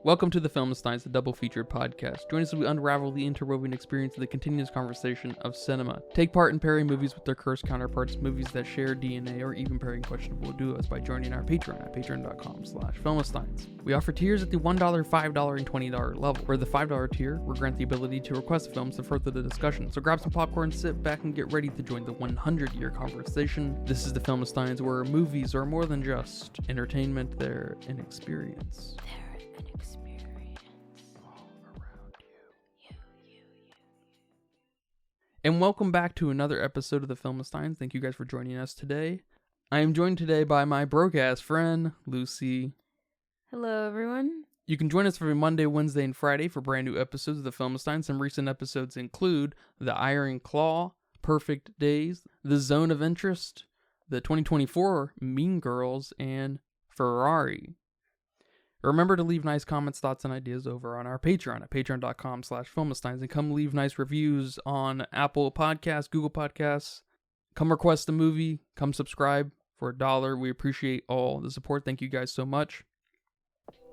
Welcome to the Filmsteins, the double-featured podcast. Join us as we unravel the interwoven experience of the continuous conversation of cinema. Take part in pairing movies with their cursed counterparts, movies that share DNA, or even pairing questionable duos by joining our Patreon at patreon.com/Filmsteins. We offer tiers at the $1, $5, and $20 level. For the $5 tier, we grant the ability to request films to further the discussion. So grab some popcorn, sit back, and get ready to join the 100-year conversation. This is the Filmsteins, where movies are more than just entertainment, they're an experience. And welcome back to another episode of the Filmsteins. Thank you guys for joining us today. I am joined today by my broke-ass friend, Lucy. Hello, everyone. You can join us every Monday, Wednesday, and Friday for brand new episodes of the Filmsteins. Some recent episodes include The Iron Claw, Perfect Days, The Zone of Interest, the 2024 Mean Girls, and Ferrari. Remember to leave nice comments, thoughts, and ideas over on our Patreon at patreon.com/Filmsteins, and come leave nice reviews on Apple Podcasts, Google Podcasts. Come request a movie. Come subscribe for $1. We appreciate all the support. Thank you guys so much.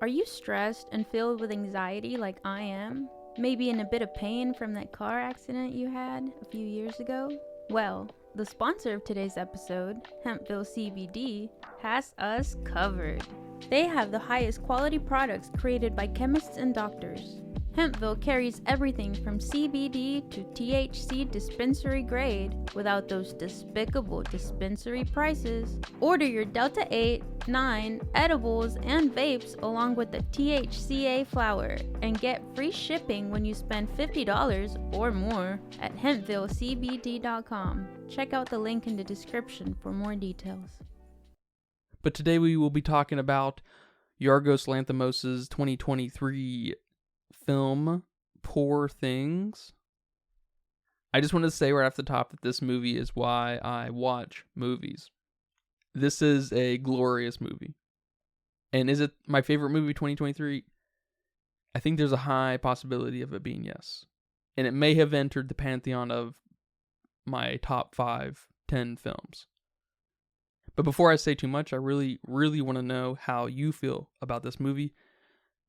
Are you stressed and filled with anxiety like I am? Maybe in a bit of pain from that car accident you had a few years ago? Well, the sponsor of today's episode, Hempville CBD, has us covered. They have the highest quality products created by chemists and doctors. Hempville carries everything from CBD to THC dispensary grade without those despicable dispensary prices. Order your Delta 8, 9 edibles and vapes along with the THCA flower and get free shipping when you spend $50 or more at hempvillecbd.com. Check out the link in the description for more details. But today we will be talking about Yorgos Lanthimos' 2023 film, Poor Things. I just want to say right off the top that this movie is why I watch movies. This is a glorious movie. And is it my favorite movie 2023? I think there's a high possibility of it being yes. And it may have entered the pantheon of my top 5-10 films. But before I say too much, I really, really want to know how you feel about this movie,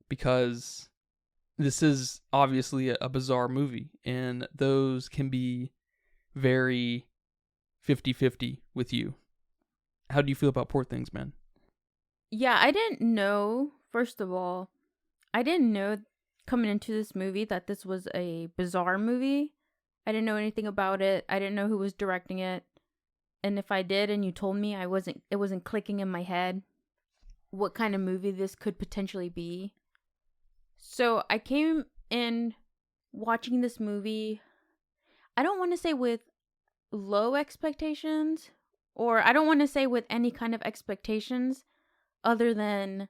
because this is obviously a bizarre movie, and those can be very 50-50 with you. How do you feel about Poor Things, man? Yeah, I didn't know, first of all, I didn't know coming into this movie that this was a bizarre movie. I didn't know anything about it. I didn't know who was directing it. And if I did and you told me, it wasn't clicking in my head what kind of movie this could potentially be. So I came in watching this movie, I don't want to say with low expectations, or I don't want to say with any kind of expectations other than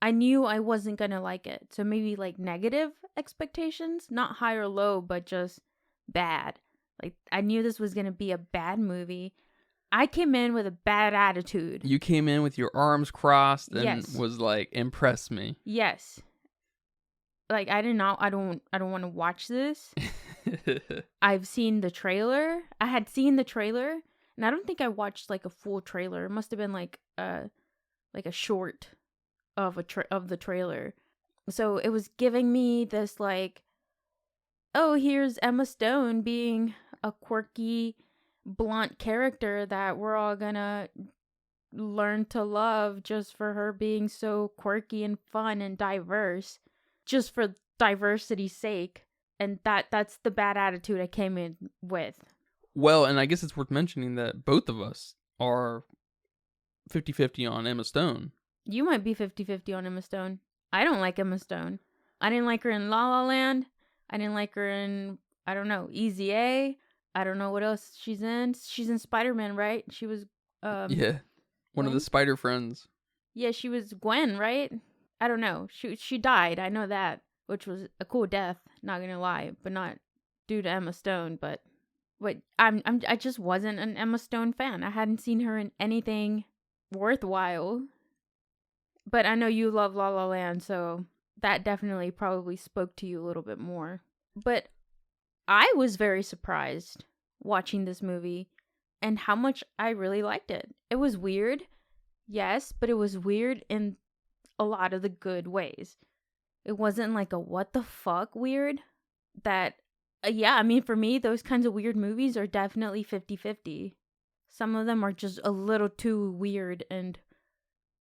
I knew I wasn't going to like it. So maybe like negative expectations, not high or low, but just bad. Like, I knew this was going to be a bad movie. I came in with a bad attitude. You came in with your arms crossed and Yes. was like, impress me. Yes. Like, I don't want to watch this. I've seen the trailer. I had seen the trailer, and I don't think I watched like a full trailer. It must have been like a short of the trailer. So it was giving me this like, oh, here's Emma Stone being a quirky, blunt character that we're all gonna learn to love just for her being so quirky and fun and diverse, just for diversity's sake. And that's the bad attitude I came in with. Well, and I guess it's worth mentioning that both of us are 50-50 on Emma Stone. You might be 50-50 on Emma Stone. I don't like Emma Stone. I didn't like her in La La Land. I didn't like her in, I don't know, Easy A. I don't know what else she's in. She's in Spider-Man, right? She was, yeah. One of the Spider Friends. Yeah, she was Gwen, right? I don't know. She died. I know that, which was a cool death. Not gonna lie, but not due to Emma Stone. But I just wasn't an Emma Stone fan. I hadn't seen her in anything worthwhile. But I know you love La La Land, so that definitely probably spoke to you a little bit more. But I was very surprised watching this movie and how much I really liked it. It was weird, yes, but it was weird in a lot of the good ways. It wasn't like a what the fuck weird that, yeah, I mean, for me, those kinds of weird movies are definitely 50-50. Some of them are just a little too weird and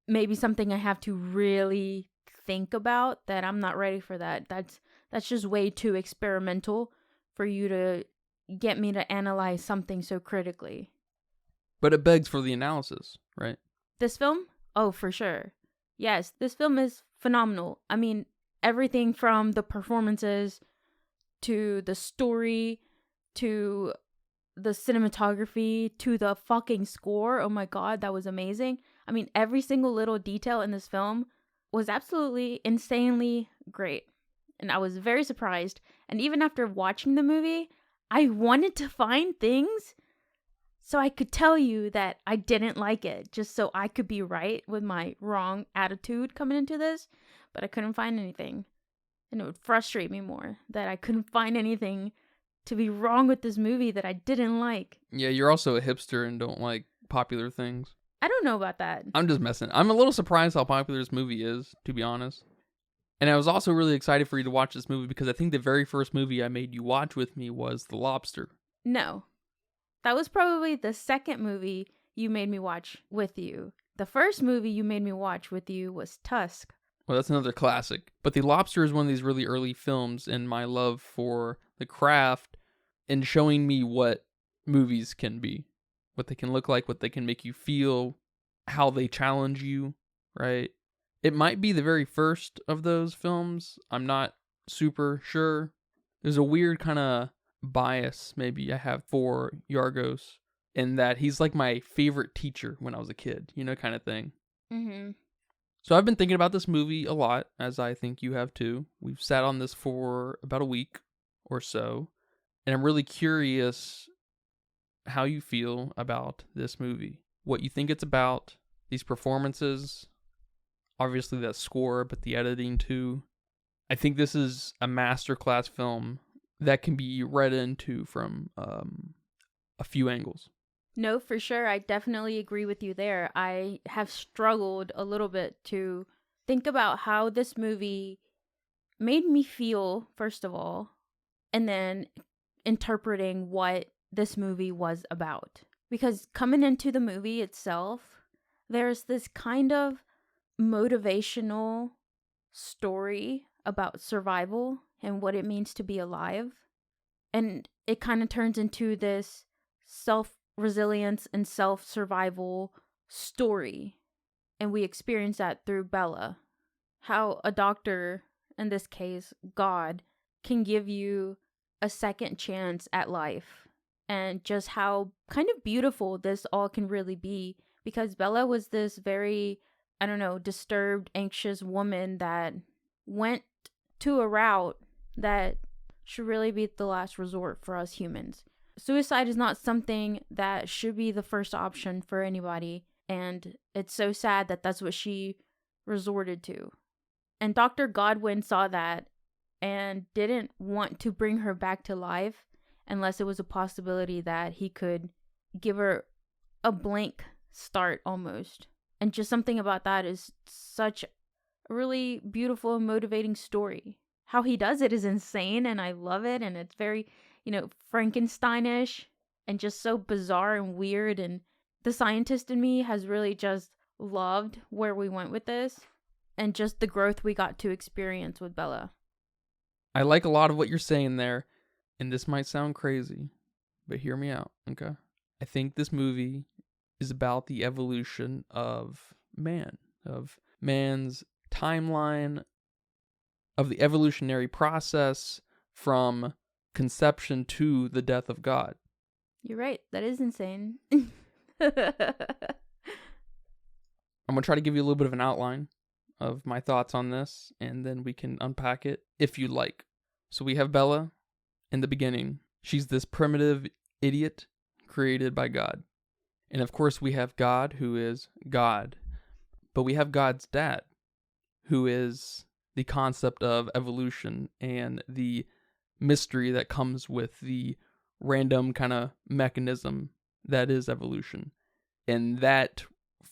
maybe something I have to really think about that I'm not ready for that. That's just way too experimental for you to get me to analyze something so critically. But it begs for the analysis, right? This film? Oh, for sure. Yes, this film is phenomenal. I mean, everything from the performances to the story to the cinematography to the fucking score. Oh my god, that was amazing. I mean, every single little detail in this film was absolutely insanely great. And I was very surprised. And even after watching the movie, I wanted to find things so I could tell you that I didn't like it, just so I could be right with my wrong attitude coming into this. But I couldn't find anything. And it would frustrate me more that I couldn't find anything to be wrong with this movie that I didn't like. Yeah, you're also a hipster and don't like popular things. I don't know about that. I'm just messing. I'm a little surprised how popular this movie is, to be honest. And I was also really excited for you to watch this movie because I think the very first movie I made you watch with me was The Lobster. No. That was probably the second movie you made me watch with you. The first movie you made me watch with you was Tusk. Well, that's another classic. But The Lobster is one of these really early films in my love for the craft and showing me what movies can be, what they can look like, what they can make you feel, how they challenge you, right? It might be the very first of those films. I'm not super sure. There's a weird kind of bias maybe I have for Yorgos in that he's like my favorite teacher when I was a kid, kind of thing. Mm-hmm. So I've been thinking about this movie a lot, as I think you have too. We've sat on this for about a week or so, and I'm really curious how you feel about this movie. What you think it's about, these performances, obviously that score, but the editing too. I think this is a masterclass film that can be read into from a few angles. No, for sure. I definitely agree with you there. I have struggled a little bit to think about how this movie made me feel, first of all, and then interpreting what this movie was about. Because coming into the movie itself, there's this kind of motivational story about survival and what it means to be alive. And it kind of turns into this self-resilience and self-survival story. And we experience that through Bella. How a doctor, in this case, God, can give you a second chance at life. And just how kind of beautiful this all can really be. Because Bella was this very, disturbed, anxious woman that went to a route that should really be the last resort for us humans. Suicide is not something that should be the first option for anybody, and it's so sad that that's what she resorted to. And Dr. Godwin saw that and didn't want to bring her back to life unless it was a possibility that he could give her a blank start almost. And just something about that is such a really beautiful and motivating story. How he does it is insane, and I love it, and it's very, Frankensteinish and just so bizarre and weird, and the scientist in me has really just loved where we went with this and just the growth we got to experience with Bella. I like a lot of what you're saying there, and this might sound crazy, but hear me out, okay? I think this movie is about the evolution of man, of man's timeline, of the evolutionary process from conception to the death of God. You're right. That is insane. I'm going to try to give you a little bit of an outline of my thoughts on this, and then we can unpack it if you like. So we have Bella in the beginning. She's this primitive idiot created by God. And of course we have God, who is God. But we have God's dad, who is the concept of evolution and the mystery that comes with the random kind of mechanism that is evolution. And that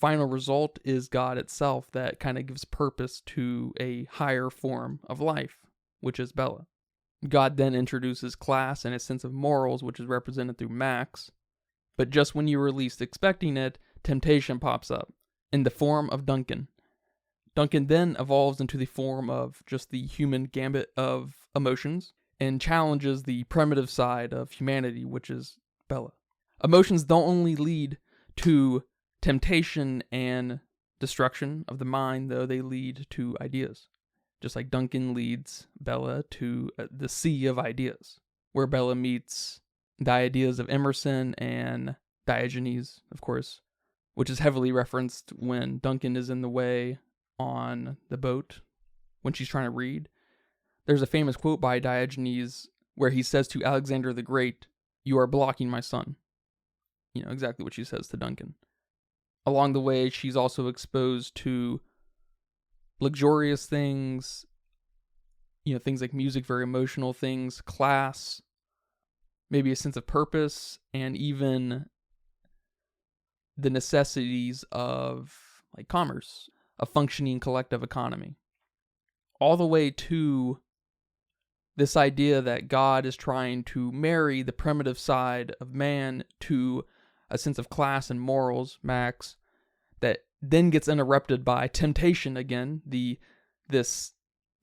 final result is God itself that kind of gives purpose to a higher form of life, which is Bella. God then introduces class and a sense of morals, which is represented through Max. But just when you were least expecting it, temptation pops up in the form of Duncan. Duncan then evolves into the form of just the human gambit of emotions and challenges the primitive side of humanity, which is Bella. Emotions don't only lead to temptation and destruction of the mind, though they lead to ideas. Just like Duncan leads Bella to the sea of ideas, where Bella meets the ideas of Emerson and Diogenes, of course, which is heavily referenced when Duncan is in the way on the boat when she's trying to read. There's a famous quote by Diogenes where he says to Alexander the Great, "You are blocking my sun." You know, exactly what she says to Duncan. Along the way, she's also exposed to luxurious things, you know, things like music, very emotional things, class, maybe a sense of purpose, and even the necessities of like commerce, a functioning collective economy. All the way to this idea that God is trying to marry the primitive side of man to a sense of class and morals, Max, that then gets interrupted by temptation again, this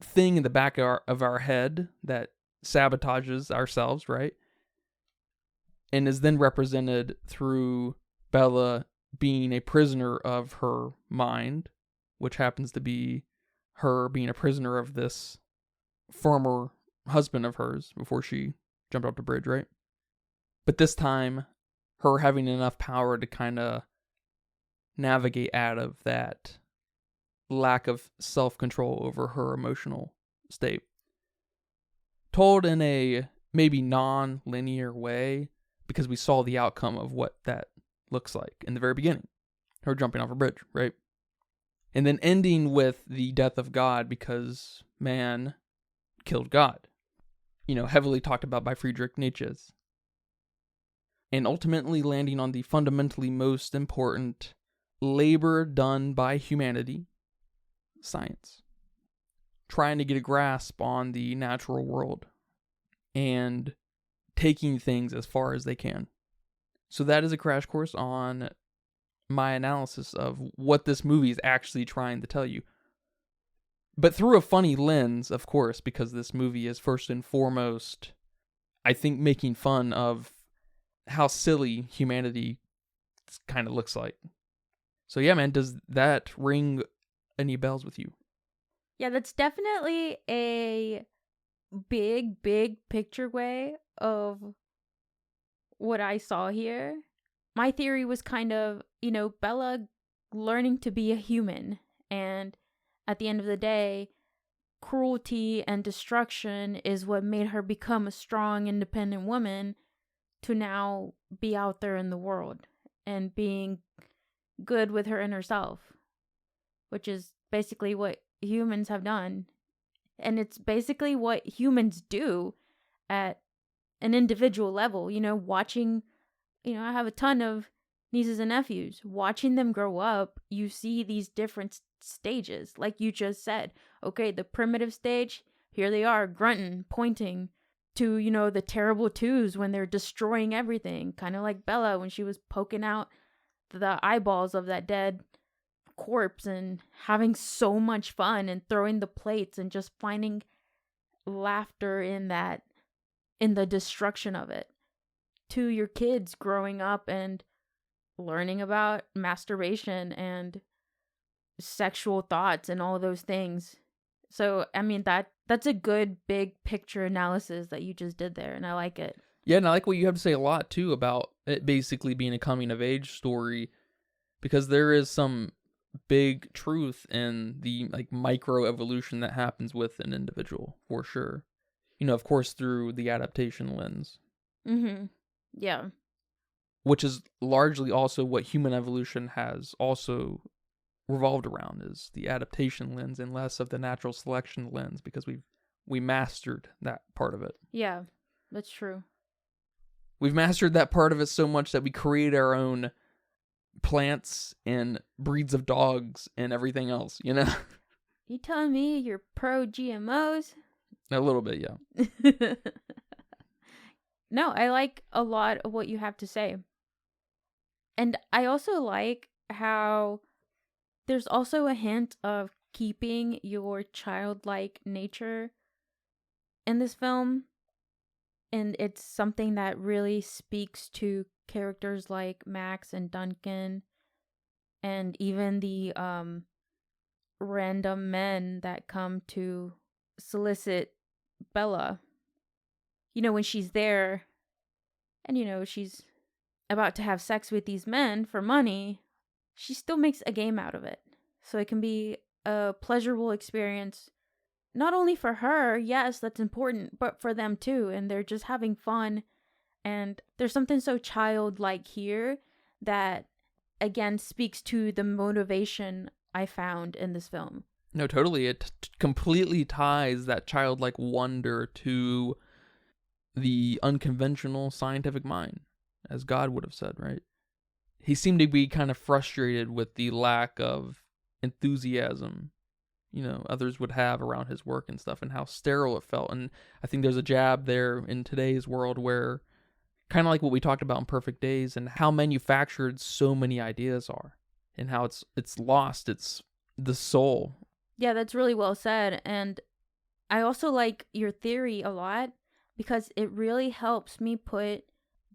thing in the back of our head that sabotages ourselves, right? And is then represented through Bella being a prisoner of her mind, which happens to be her being a prisoner of this former husband of hers before she jumped off the bridge, right? But this time, her having enough power to kind of navigate out of that lack of self-control over her emotional state. Told in a maybe non-linear way, because we saw the outcome of what that looks like in the very beginning. Her jumping off a bridge, right? And then ending with the death of God because man killed God. You know, heavily talked about by Friedrich Nietzsche. And ultimately landing on the fundamentally most important labor done by humanity, science. Trying to get a grasp on the natural world and taking things as far as they can. So that is a crash course on my analysis of what this movie is actually trying to tell you. But through a funny lens, of course, because this movie is first and foremost, I think, making fun of how silly humanity kind of looks like. So yeah, man, does that ring any bells with you? Yeah, that's definitely a big picture way of what I saw here. My theory was kind of, Bella learning to be a human. And at the end of the day, cruelty and destruction is what made her become a strong, independent woman to now be out there in the world and being good with her inner self, which is basically what humans have done. And it's basically what humans do at an individual level, watching, I have a ton of nieces and nephews. Watching them grow up, you see these different stages. Like you just said, okay, the primitive stage, here they are grunting, pointing to, the terrible twos when they're destroying everything. Kind of like Bella when she was poking out the eyeballs of that dead corpse and having so much fun and throwing the plates and just finding laughter in the destruction of it. To your kids growing up and learning about masturbation and sexual thoughts and all those things. So, I mean, that's a good big picture analysis that you just did there, and I like it. Yeah, and I like what you have to say a lot, too, about it basically being a coming-of-age story, because there is some big truth in the micro-evolution that happens with an individual, for sure. Of course, through the adaptation lens. Mm-hmm. Yeah. Which is largely also what human evolution has also revolved around, is the adaptation lens and less of the natural selection lens, because we mastered that part of it. Yeah, that's true. We've mastered that part of it so much that we create our own plants and breeds of dogs and everything else, you know? You telling me you're pro GMOs? A little bit, yeah. No, I like a lot of what you have to say. And I also like how there's also a hint of keeping your childlike nature in this film. And it's something that really speaks to characters like Max and Duncan, and even the random men that come to solicit Bella. You know, when she's there and, you know, she's about to have sex with these men for money, she still makes a game out of it. So it can be a pleasurable experience, not only for her, yes, that's important, but for them too. And they're just having fun. And there's something so childlike here that, again, speaks to the motivation I found in this film. No, totally. It completely ties that childlike wonder to the unconventional scientific mind, as God would have said, right? He seemed to be kind of frustrated with the lack of enthusiasm, you know, others would have around his work and stuff, and how sterile it felt. And I think there's a jab there in today's world where, kind of like what we talked about in Perfect Days, and how manufactured so many ideas are, and how it's lost its the soul. Yeah, that's really well said. And I also like your theory a lot because it really helps me put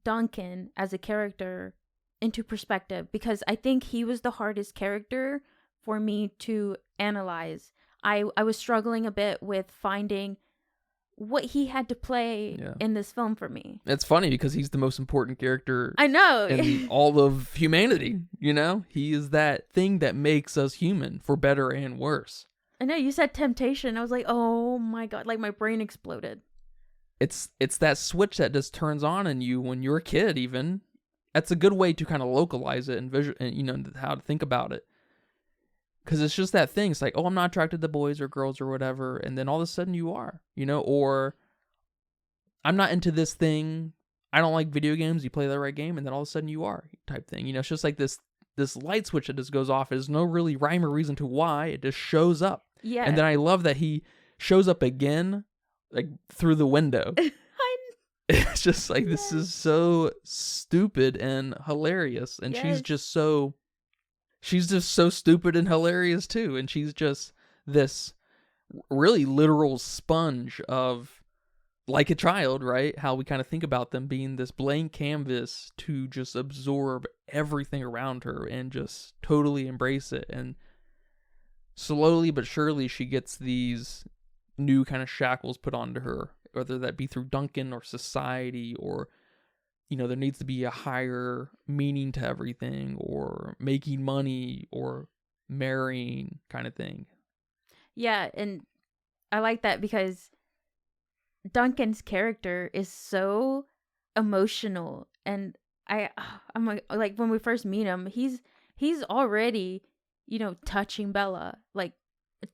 Duncan as a character into perspective, because I think he was the hardest character for me to analyze. I was struggling a bit with finding what he had to play in this film for me. It's funny because he's the most important character, I know, in all of humanity, you know? He is that thing that makes us human, for better and worse. I know, you said temptation. I was like, oh my God, like my brain exploded. It's that switch that just turns on in you when you're a kid, even. That's a good way to kind of localize it and you know, how to think about it. Because it's just that thing. It's like, oh, I'm not attracted to boys or girls or whatever. And then all of a sudden you are, you know, or I'm not into this thing. I don't like video games. You play the right game and then all of a sudden you are, type thing. You know, it's just like this light switch that just goes off. There's no really rhyme or reason to why. It just shows up. Yeah. And then I love that he shows up again, like through the window. It's just like, this is so stupid and hilarious. And she's just so stupid and hilarious too. And she's just this really literal sponge of, like a child, right? How we kind of think about them being this blank canvas to just absorb everything around her and just totally embrace it. And slowly but surely she gets these new kind of shackles put onto her, whether that be through Duncan or society, or, you know, there needs to be a higher meaning to everything, or making money, or marrying, kind of thing. Yeah, and I like that because Duncan's character is so emotional, and I'm like when we first meet him, he's already, you know, touching Bella, like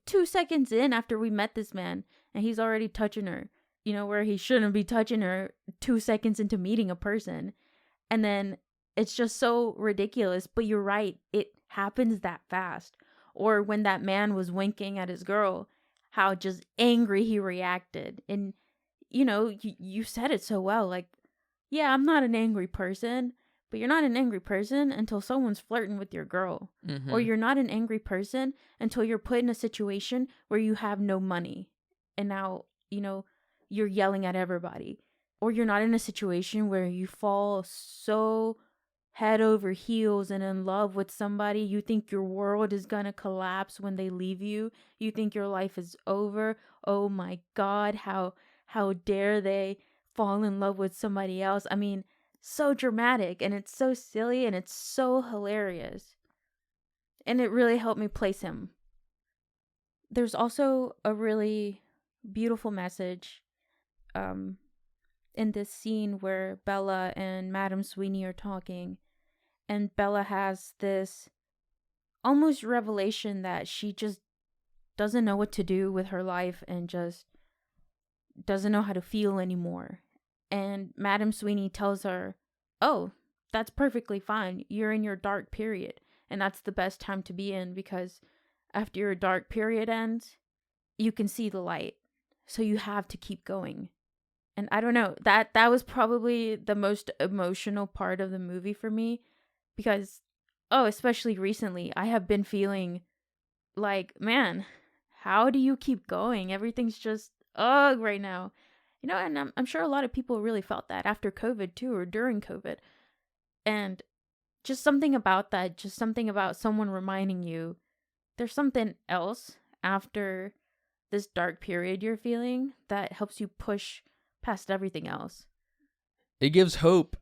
2 seconds in after we met this man, and he's already touching her, you know, where he shouldn't be touching her 2 seconds into meeting a person. And then it's just so ridiculous, but you're right, it happens that fast. Or when that man was winking at his girl, how just angry he reacted. And you know, you said it so well, like, yeah, I'm not an angry person, but you're not an angry person until someone's flirting with your girl. Mm-hmm. Or you're not an angry person until you're put in a situation where you have no money. And now, you know, you're yelling at everybody. Or you're not in a situation where you fall so head over heels and in love with somebody, you think your world is gonna collapse when they leave you. You think your life is over. Oh my God, how dare they fall in love with somebody else? I mean, so dramatic, and it's so silly, and it's so hilarious. And it really helped me place him. There's also a really beautiful message in this scene where Bella and Madame Sweeney are talking, and Bella has this almost revelation that she just doesn't know what to do with her life and just doesn't know how to feel anymore. And Madame Sweeney tells her, oh, that's perfectly fine. You're in your dark period, and that's the best time to be in, because after your dark period ends, you can see the light. So you have to keep going. And I don't know, that was probably the most emotional part of the movie for me, because especially recently, I have been feeling like, man, how do you keep going? Everything's just ugh right now. And I'm sure a lot of people really felt that after COVID too, or during COVID. And just something about that, just something about someone reminding you there's something else after this dark period you're feeling that helps you push past everything else. It gives hope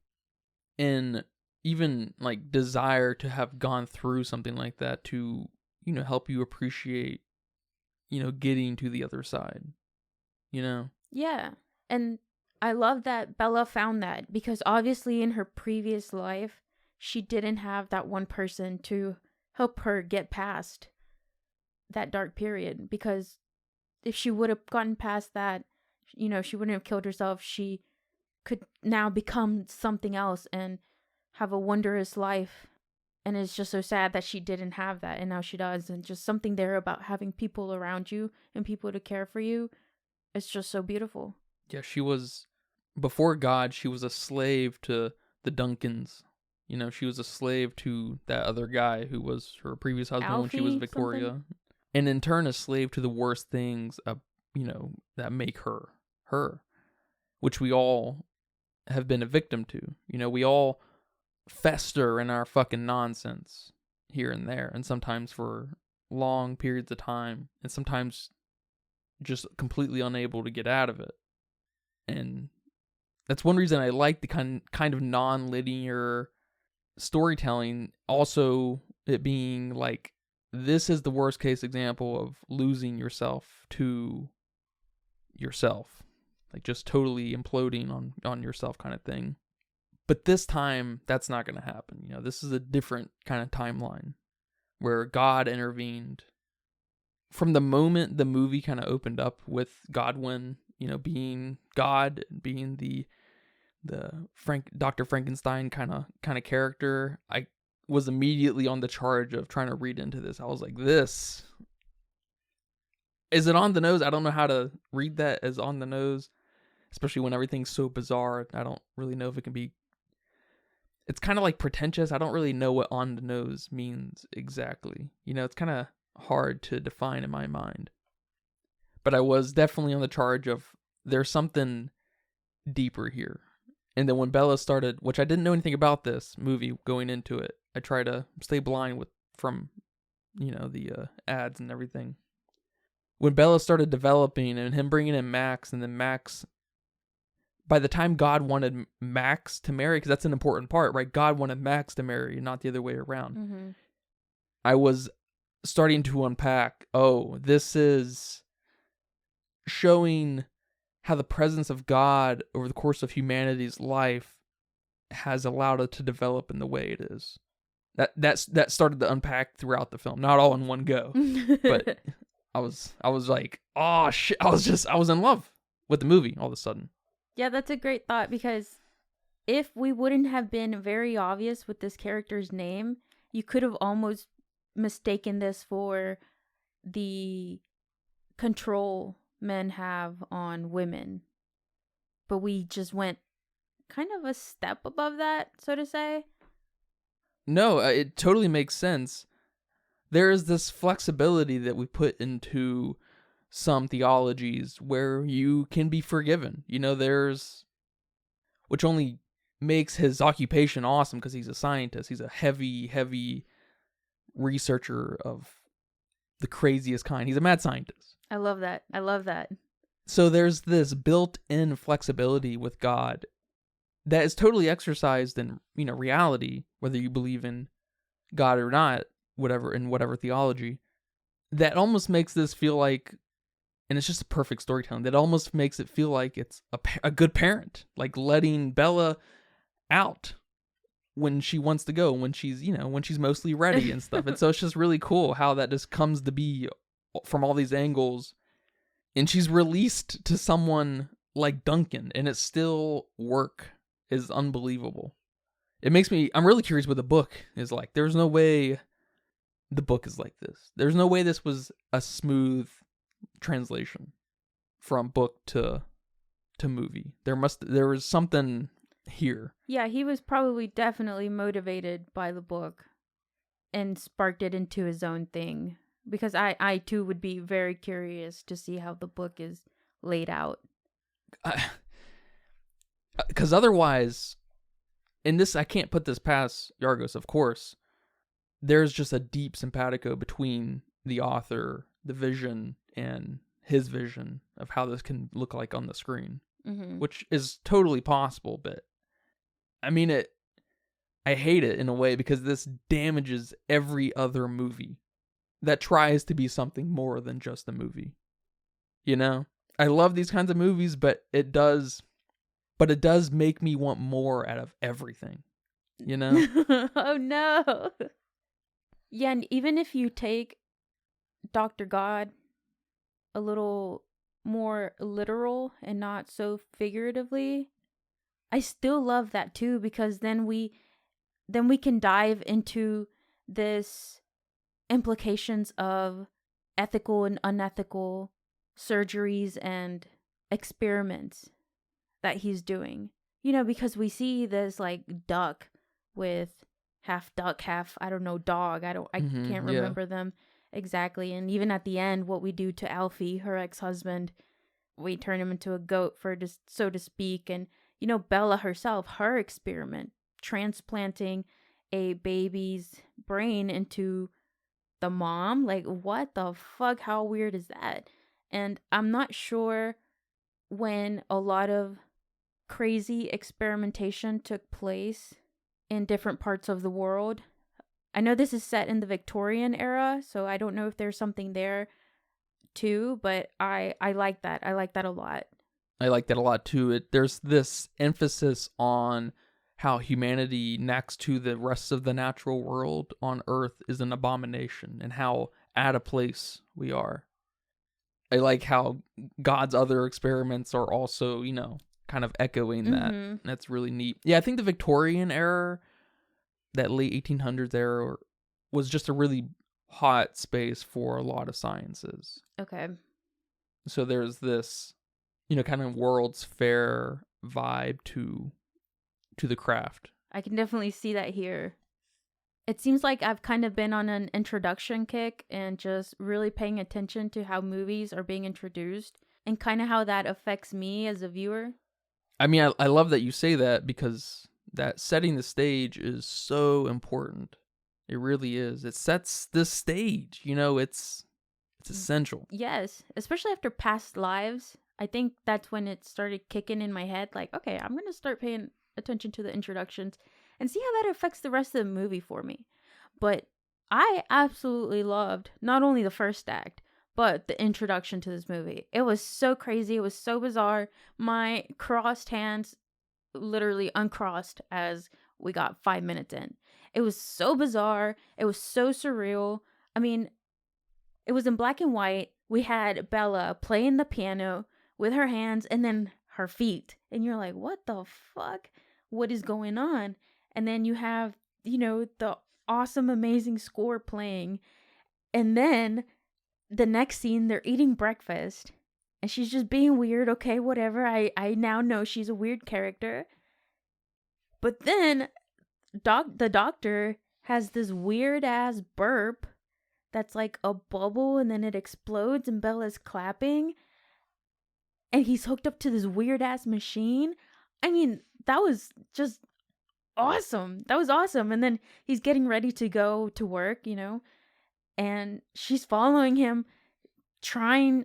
and even like desire to have gone through something like that to, help you appreciate, getting to the other side, Yeah. And I love that Bella found that, because obviously in her previous life, she didn't have that one person to help her get past that dark period, because if she would have gotten past that, she wouldn't have killed herself. She could now become something else and have a wondrous life. And it's just so sad that she didn't have that, and now she does. And just something there about having people around you and people to care for you. It's just so beautiful. Yeah, she was, before God, she was a slave to the Duncans. She was a slave to that other guy who was her previous husband Alfie, when she was Victoria. something? And in turn, a slave to the worst things, that make her her, which we all have been a victim to. We all fester in our fucking nonsense here and there, and sometimes for long periods of time, and sometimes just completely unable to get out of it. And that's one reason I like the kind of non-linear storytelling. Also, it being like, this is the worst case example of losing yourself to yourself, like just totally imploding on yourself kind of thing. But this time, that's not going to happen. This is a different kind of timeline where God intervened. From the moment the movie kind of opened up with Godwin, being God, being the Dr. Frankenstein kind of character, I was immediately on the charge of trying to read into this. I was like, this is it on the nose? I don't know how to read that as on the nose, especially when everything's so bizarre. I don't really know if it can be. It's kind of like pretentious. I don't really know what on the nose means exactly. It's kind of hard to define in my mind. But I was definitely on the charge of, there's something deeper here. And then when Bella started, which I didn't know anything about this movie going into it, I try to stay blind from the ads and everything. When Bella started developing and him bringing in Max, and then Max, by the time God wanted Max to marry, because that's an important part, right? God wanted Max to marry, not the other way around. Mm-hmm. I was starting to unpack, this is showing how the presence of God over the course of humanity's life has allowed it to develop in the way it is. That started to unpack throughout the film, not all in one go, but I was like, oh shit, I was in love with the movie all of a sudden. Yeah, that's a great thought, because if we wouldn't have been very obvious with this character's name, you could have almost mistaken this for the control men have on women. But we just went kind of a step above that, so to say. No, it totally makes sense. There is this flexibility that we put into some theologies where you can be forgiven. There's, which only makes his occupation awesome, because he's a scientist. He's a heavy researcher of the craziest kind. He's a mad scientist. I love that. So there's this built-in flexibility with God that is totally exercised in, reality, whether you believe in God or not, whatever theology, that almost makes this feel like, and it's just a perfect storytelling, that almost makes it feel like it's a good parent, like letting Bella out when she wants to go, when she's mostly ready and stuff. And so it's just really cool how that just comes to be from all these angles, and she's released to someone like Duncan, and it still is unbelievable. I'm really curious what the book is like. There's no way the book is like this. There's no way this was a smooth translation from book to movie. There was something here. Yeah, he was probably definitely motivated by the book and sparked it into his own thing. Because I too would be very curious to see how the book is laid out. Because otherwise, in this, I can't put this past Yorgos, of course. There's just a deep simpatico between the author, the vision, and his vision of how this can look like on the screen, which is totally possible. But I mean, I hate it in a way because this damages every other movie that tries to be something more than just a movie. You know, I love these kinds of movies, but it does make me want more out of everything. You know? Oh no. Yeah, and even if you take Dr. God a little more literal and not so figuratively, I still love that too, because then we can dive into this implications of ethical and unethical surgeries and experiments that he's doing. You know, because we see this like duck with half duck, half, I don't know, dog. I can't remember them exactly. And even at the end, what we do to Alfie, her ex-husband, we turn him into a goat, so to speak. And, you know, Bella herself, her experiment, transplanting a baby's brain into the mom. Like, what the fuck? How weird is that? And I'm not sure when a lot of crazy experimentation took place in different parts of the world. I know this is set in the Victorian era, so I don't know if there's something there too, but I like that. I like that a lot. I like that a lot too. There's this emphasis on how humanity next to the rest of the natural world on Earth is an abomination and how out of place we are. I like how God's other experiments are also, you know, kind of echoing that. That's really neat. Yeah, I think the Victorian era, that late 1800s era, was just a really hot space for a lot of sciences. Okay. So there's this, you know, kind of World's Fair vibe to the craft. I can definitely see that here. It seems like I've kind of been on an introduction kick and just really paying attention to how movies are being introduced and kind of how that affects me as a viewer. I mean, I love that you say that, because that setting the stage is so important. It really is. It sets the stage, you know, it's essential. Yes, especially after Past Lives. I think that's when it started kicking in my head, like, okay, I'm going to start paying attention to the introductions and see how that affects the rest of the movie for me. But I absolutely loved not only the first act, but the introduction to this movie. It was so crazy. It was so bizarre. My crossed hands literally uncrossed as we got 5 minutes in. It was so bizarre. It was so surreal. I mean, it was in black and white. We had Bella playing the piano with her hands and then her feet. And you're like, what the fuck? What is going on? And then you have, you know, the awesome, amazing score playing. And then the next scene, they're eating breakfast. And she's just being weird. Okay, whatever. I now know she's a weird character. But then the doctor has this weird ass burp that's like a bubble and then it explodes and Bella's clapping. And he's hooked up to this weird ass machine. I mean, that was just awesome. That was awesome. And then he's getting ready to go to work, you know, and she's following him,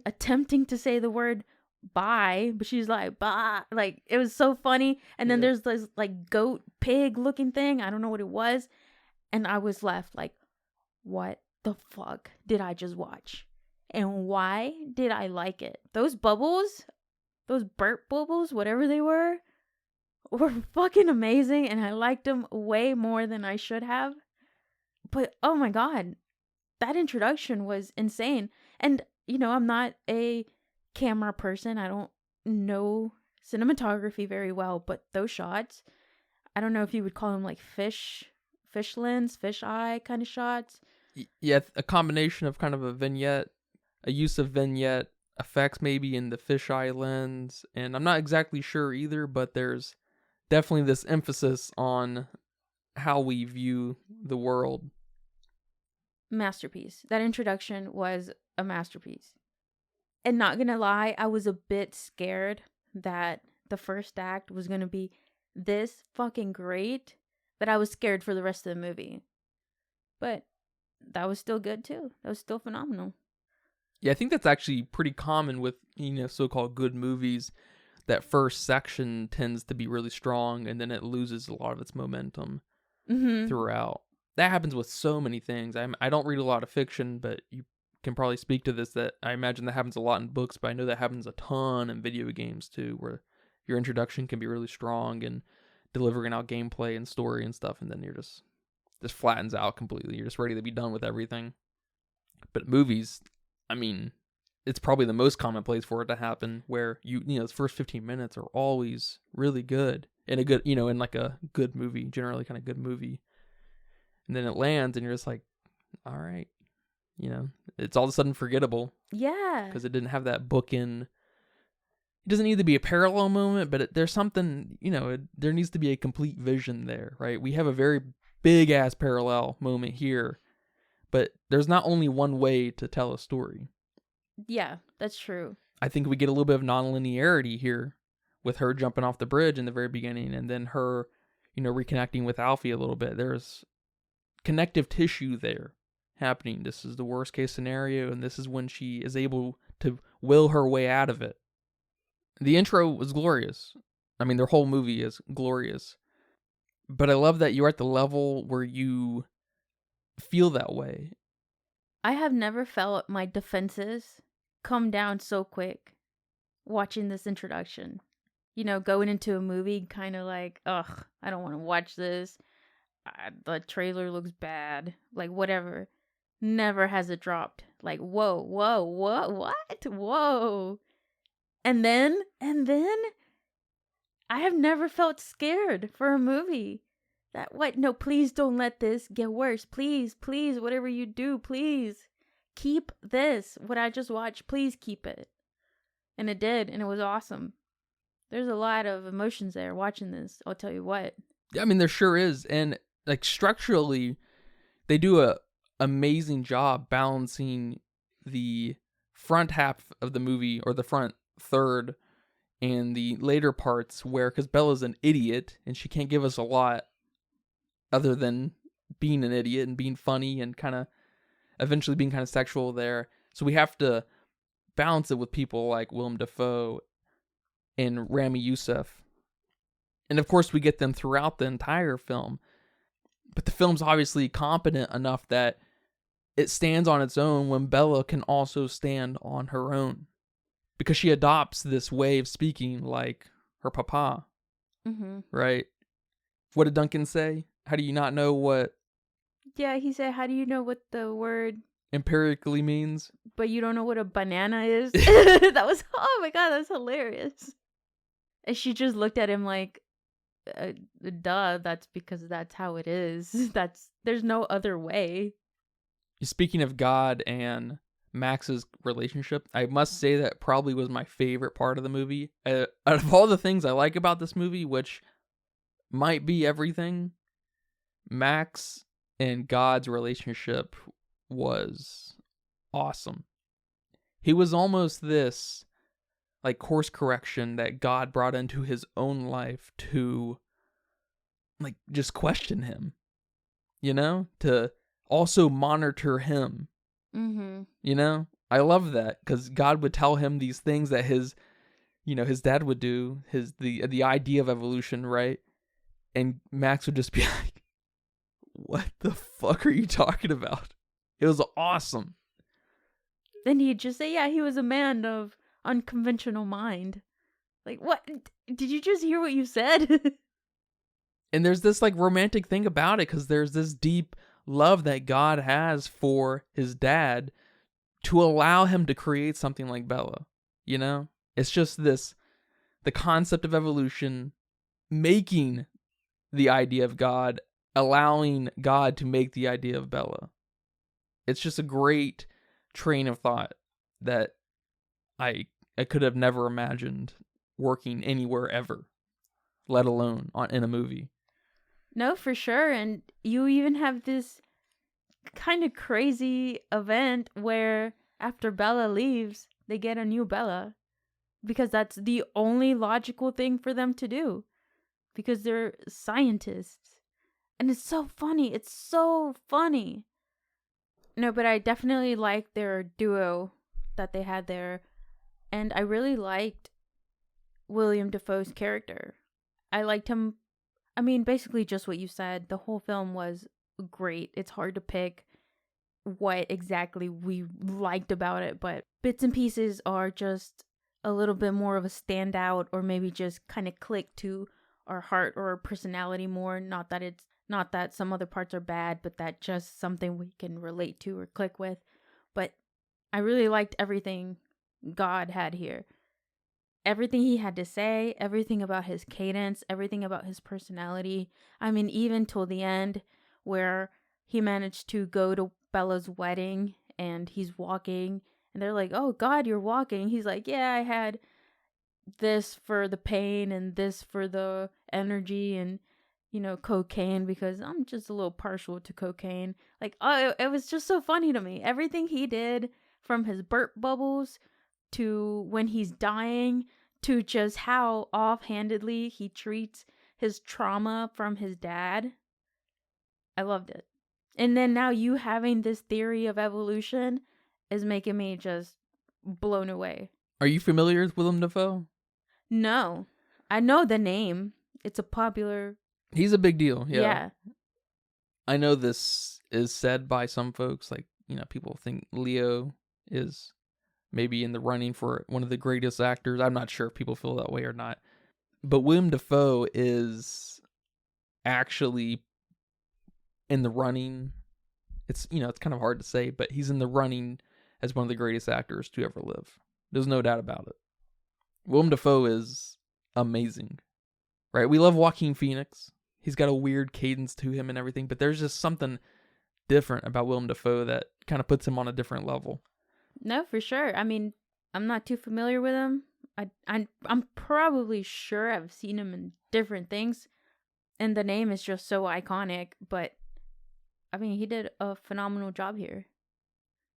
attempting to say the word bye, but she's like, bye. Like, it was so funny. And then there's this like goat pig looking thing. I don't know what it was. And I was left like, what the fuck did I just watch? And why did I like it? Those bubbles, those burp bubbles, whatever they were fucking amazing. And I liked them way more than I should have. But oh my God, that introduction was insane. And, you know, I'm not a camera person. I don't know cinematography very well, but those shots, I don't know if you would call them like fish lens, fish eye kind of shots. Yeah, a combination of kind of a vignette, a use of vignette effects maybe in the fisheye lens, and I'm not exactly sure either, but there's definitely this emphasis on how we view the world. Masterpiece. That introduction was a masterpiece. And not gonna lie, I was a bit scared that the first act was gonna be this fucking great that I was scared for the rest of the movie. But that was still good too. That was still phenomenal. Yeah, I think that's actually pretty common with, so-called good movies. That first section tends to be really strong, and then it loses a lot of its momentum throughout. That happens with so many things. I don't read a lot of fiction, but you can probably speak to this, that I imagine that happens a lot in books, but I know that happens a ton in video games too, where your introduction can be really strong and delivering out gameplay and story and stuff, and then you're just flattens out completely. You're just ready to be done with everything. But movies, I mean, it's probably the most common place for it to happen, where the first 15 minutes are always really good in a good, in like a good movie, generally kind of good movie. And then it lands and you're just like, all right, it's all of a sudden forgettable. Yeah. Because it didn't have that bookend. It doesn't need to be a parallel moment, but there's something, there needs to be a complete vision there, right? We have a very big ass parallel moment here, but there's not only one way to tell a story. Yeah, that's true. I think we get a little bit of nonlinearity here with her jumping off the bridge in the very beginning, and then her, reconnecting with Alfie a little bit. There's connective tissue there happening. This is the worst case scenario, and this is when she is able to will her way out of it. The intro was glorious. I mean, their whole movie is glorious. But I love that you're at the level where you feel that way. I have never felt my defenses come down so quick watching this introduction. Going into a movie kind of like, ugh, I don't want to watch this. The trailer looks bad. Like, whatever. Never has it dropped. Like, whoa, what? Whoa. And then, I have never felt scared for a movie. No, please don't let this get worse. Please, whatever you do, please. Keep this. What I just watched, please keep it. And it did, and it was awesome. There's a lot of emotions there watching this, I'll tell you what. Yeah, I mean, there sure is. And, like, structurally, they do a amazing job balancing the front half of the movie, or the front third, and the later parts where, because Bella's an idiot, and she can't give us a lot other than being an idiot and being funny and kind of eventually being kind of sexual there. So we have to balance it with people like Willem Dafoe and Rami Youssef. And of course we get them throughout the entire film. But the film's obviously competent enough that it stands on its own when Bella can also stand on her own. Because she adopts this way of speaking like her papa. Mm-hmm. Right? What did Duncan say? How do you not know what... Yeah, he said, how do you know what the word... empirically means? But you don't know what a banana is? That was... Oh my god, that's hilarious. And she just looked at him like... duh, that's because that's how it is. There's no other way. Speaking of God and Max's relationship, I must say that probably was my favorite part of the movie. Out of all the things I like about this movie, which might be everything, Max and God's relationship was awesome. He was almost this like course correction that God brought into his own life to like just question him, to also monitor him. Mm-hmm. I love that, because God would tell him these things that his dad would do, the idea of evolution, right? And Max would just be like, what the fuck are you talking about? It was awesome. Then he'd just say, yeah, he was a man of unconventional mind. Like, what? Did you just hear what you said? And there's this like romantic thing about it, because there's this deep love that God has for his dad to allow him to create something like Bella. It's just the concept of evolution making the idea of God, allowing God to make the idea of Bella. It's just a great train of thought that I could have never imagined working anywhere ever, let alone in a movie. No, for sure. And you even have this kind of crazy event where after Bella leaves, they get a new Bella. Because that's the only logical thing for them to do. Because they're scientists. And it's so funny. It's so funny. No, but I definitely liked their duo that they had there. And I really liked William Dafoe's character. I liked him. I mean, basically just what you said. The whole film was great. It's hard to pick what exactly we liked about it, but bits and pieces are just a little bit more of a standout, or maybe just kind of click to our heart or our personality more. Not that some other parts are bad, but that just something we can relate to or click with. But I really liked everything God had here. Everything he had to say, everything about his cadence, everything about his personality. I mean, even till the end where he managed to go to Bella's wedding and he's walking and they're like, "Oh God, you're walking." He's like, "Yeah, I had this for the pain and this for the energy and, cocaine because I'm just a little partial to cocaine." Like, oh, it was just so funny to me. Everything he did, from his burp bubbles to when he's dying to just how offhandedly he treats his trauma from his dad. I loved it. And then now you having this theory of evolution is making me just blown away. Are you familiar with Willem Dafoe? No. I know the name. It's a popular... He's a big deal, Yeah. I know this is said by some folks, like, people think Leo is maybe in the running for one of the greatest actors. I'm not sure if people feel that way or not. But Willem Dafoe is actually in the running. It's, it's kind of hard to say, but he's in the running as one of the greatest actors to ever live. There's no doubt about it. Willem Dafoe is amazing, right? We love Joaquin Phoenix. He's got a weird cadence to him and everything, but there's just something different about Willem Dafoe that kind of puts him on a different level. No, for sure. I mean, I'm not too familiar with him. I'm probably sure I've seen him in different things, and the name is just so iconic. But I mean, he did a phenomenal job here.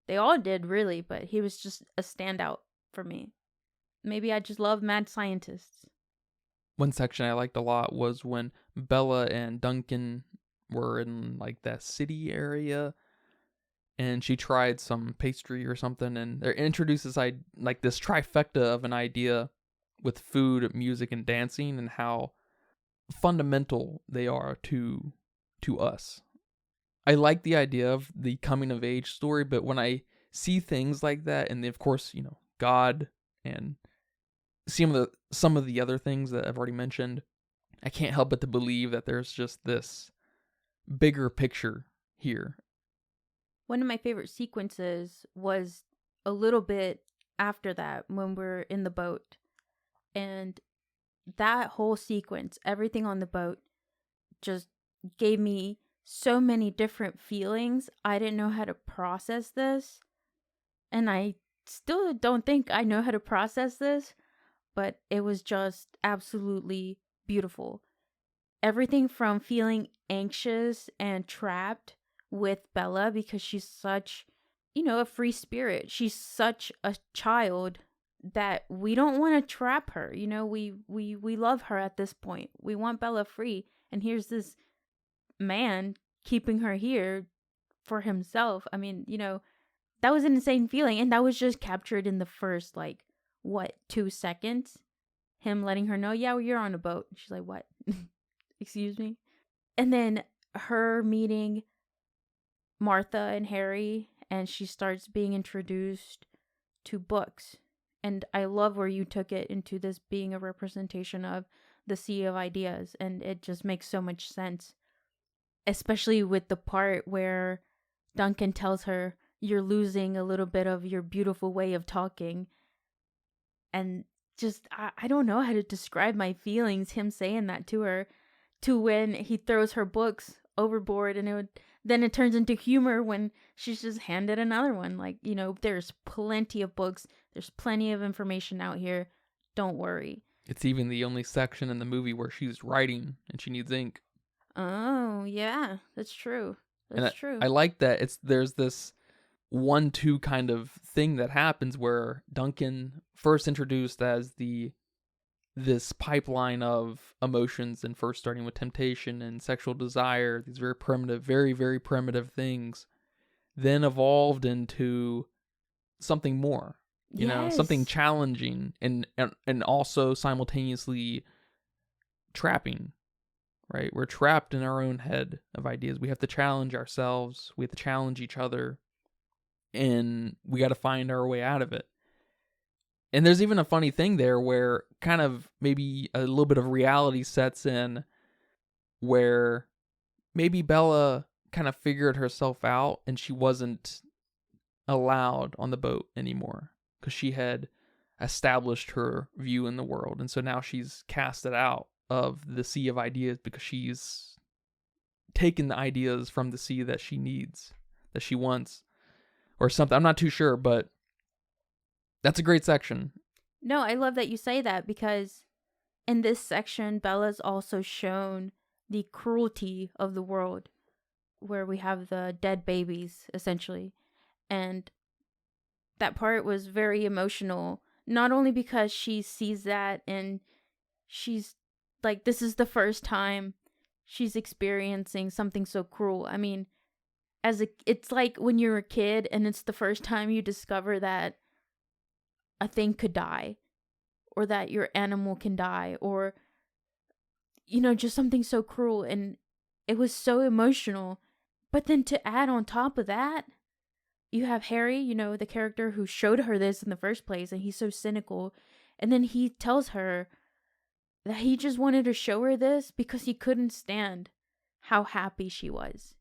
They all did, really, but he was just a standout for me. Maybe I just love mad scientists. One section I liked a lot was when Bella and Duncan were in like that city area, and she tried some pastry or something, and they introduced this like this trifecta of an idea with food, music, and dancing, and how fundamental they are to us. I like the idea of the coming of age story, but when I see things like that, and of course, God and some of the other things that I've already mentioned, I can't help but to believe that there's just this bigger picture here. One of my favorite sequences was a little bit after that when we're in the boat. And that whole sequence, everything on the boat, just gave me so many different feelings. I didn't know how to process this. And I still don't think I know how to process this. But it was just absolutely beautiful. Everything from feeling anxious and trapped with Bella because she's such, a free spirit. She's such a child that we don't want to trap her. We love her at this point. We want Bella free. And here's this man keeping her here for himself. I mean, that was an insane feeling. And that was just captured in the first, 2 seconds? Him letting her know, yeah, you're on a boat. She's like, what? Excuse me? And then her meeting Martha and Harry, and she starts being introduced to books. And I love where you took it into this being a representation of the sea of ideas. And it just makes so much sense. Especially with the part where Duncan tells her, you're losing a little bit of your beautiful way of talking. And just, I don't know how to describe my feelings, him saying that to her. to when he throws her books overboard, and then it turns into humor when she's just handed another one. Like, there's plenty of books, there's plenty of information out here. Don't worry. It's even the only section in the movie where she's writing and she needs ink. Oh, yeah, that's true. That's true. I like that there's this 1-2 kind of thing that happens where Duncan, first introduced as this pipeline of emotions, and first starting with temptation and sexual desire, these very primitive, very, very primitive things, then evolved into something more, something challenging and also simultaneously trapping, right? We're trapped in our own head of ideas. We have to challenge ourselves. We have to challenge each other, and we got to find our way out of it. And there's even a funny thing there where kind of maybe a little bit of reality sets in, where maybe Bella kind of figured herself out and she wasn't allowed on the boat anymore because she had established her view in the world. And so now she's casted out of the sea of ideas because she's taken the ideas from the sea that she needs, that she wants, or something. I'm not too sure, but that's a great section. No, I love that you say that, because in this section, Bella's also shown the cruelty of the world, where we have the dead babies, essentially. And that part was very emotional, not only because she sees that and she's like, this is the first time she's experiencing something so cruel. I mean, it's like when you're a kid and it's the first time you discover that a thing could die, or that your animal can die, or just something so cruel. And it was so emotional. But then to add on top of that, you have Harry, the character who showed her this in the first place, and he's so cynical. And then he tells her that he just wanted to show her this because he couldn't stand how happy she was.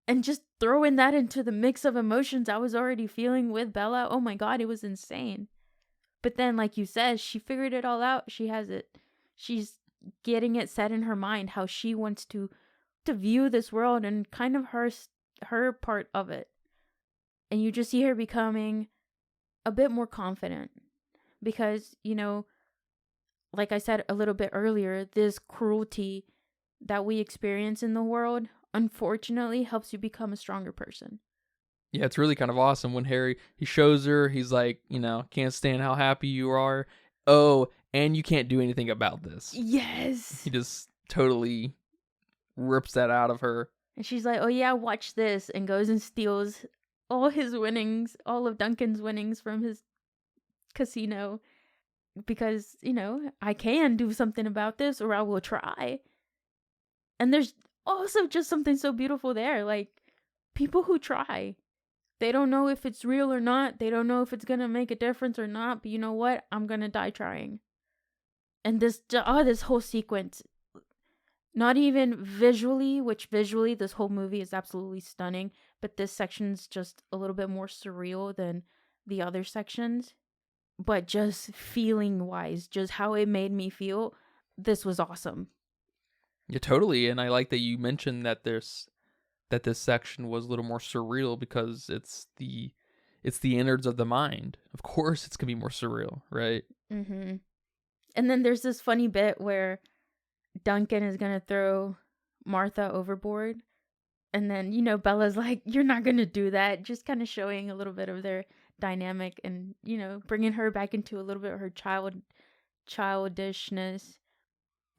And just throwing that into the mix of emotions I was already feeling with Bella, oh my God, it was insane. But then, like you said, she figured it all out. She has it. She's getting it set in her mind how she wants to view this world and kind of her part of it. And you just see her becoming a bit more confident because, like I said a little bit earlier, this cruelty that we experience in the world, unfortunately, helps you become a stronger person. Yeah, it's really kind of awesome when he shows her, he's like, can't stand how happy you are. Oh, and you can't do anything about this. Yes. He just totally rips that out of her. And she's like, oh yeah, watch this, and goes and steals all his winnings, all of Duncan's winnings from his casino, because, I can do something about this, or I will try. And there's also just something so beautiful there. Like, people who try, they don't know if it's real or not. They don't know if it's going to make a difference or not. But you know what? I'm going to die trying. And this whole sequence, not even visually, which visually this whole movie is absolutely stunning, but this section's just a little bit more surreal than the other sections. But just feeling wise, just how it made me feel, this was awesome. Yeah, totally. And I like that you mentioned that this section was a little more surreal because it's the innards of the mind. Of course it's gonna be more surreal, right? Mm-hmm. And then there's this funny bit where Duncan is gonna throw Martha overboard, and then Bella's like, you're not gonna do that, just kind of showing a little bit of their dynamic, and bringing her back into a little bit of her childishness.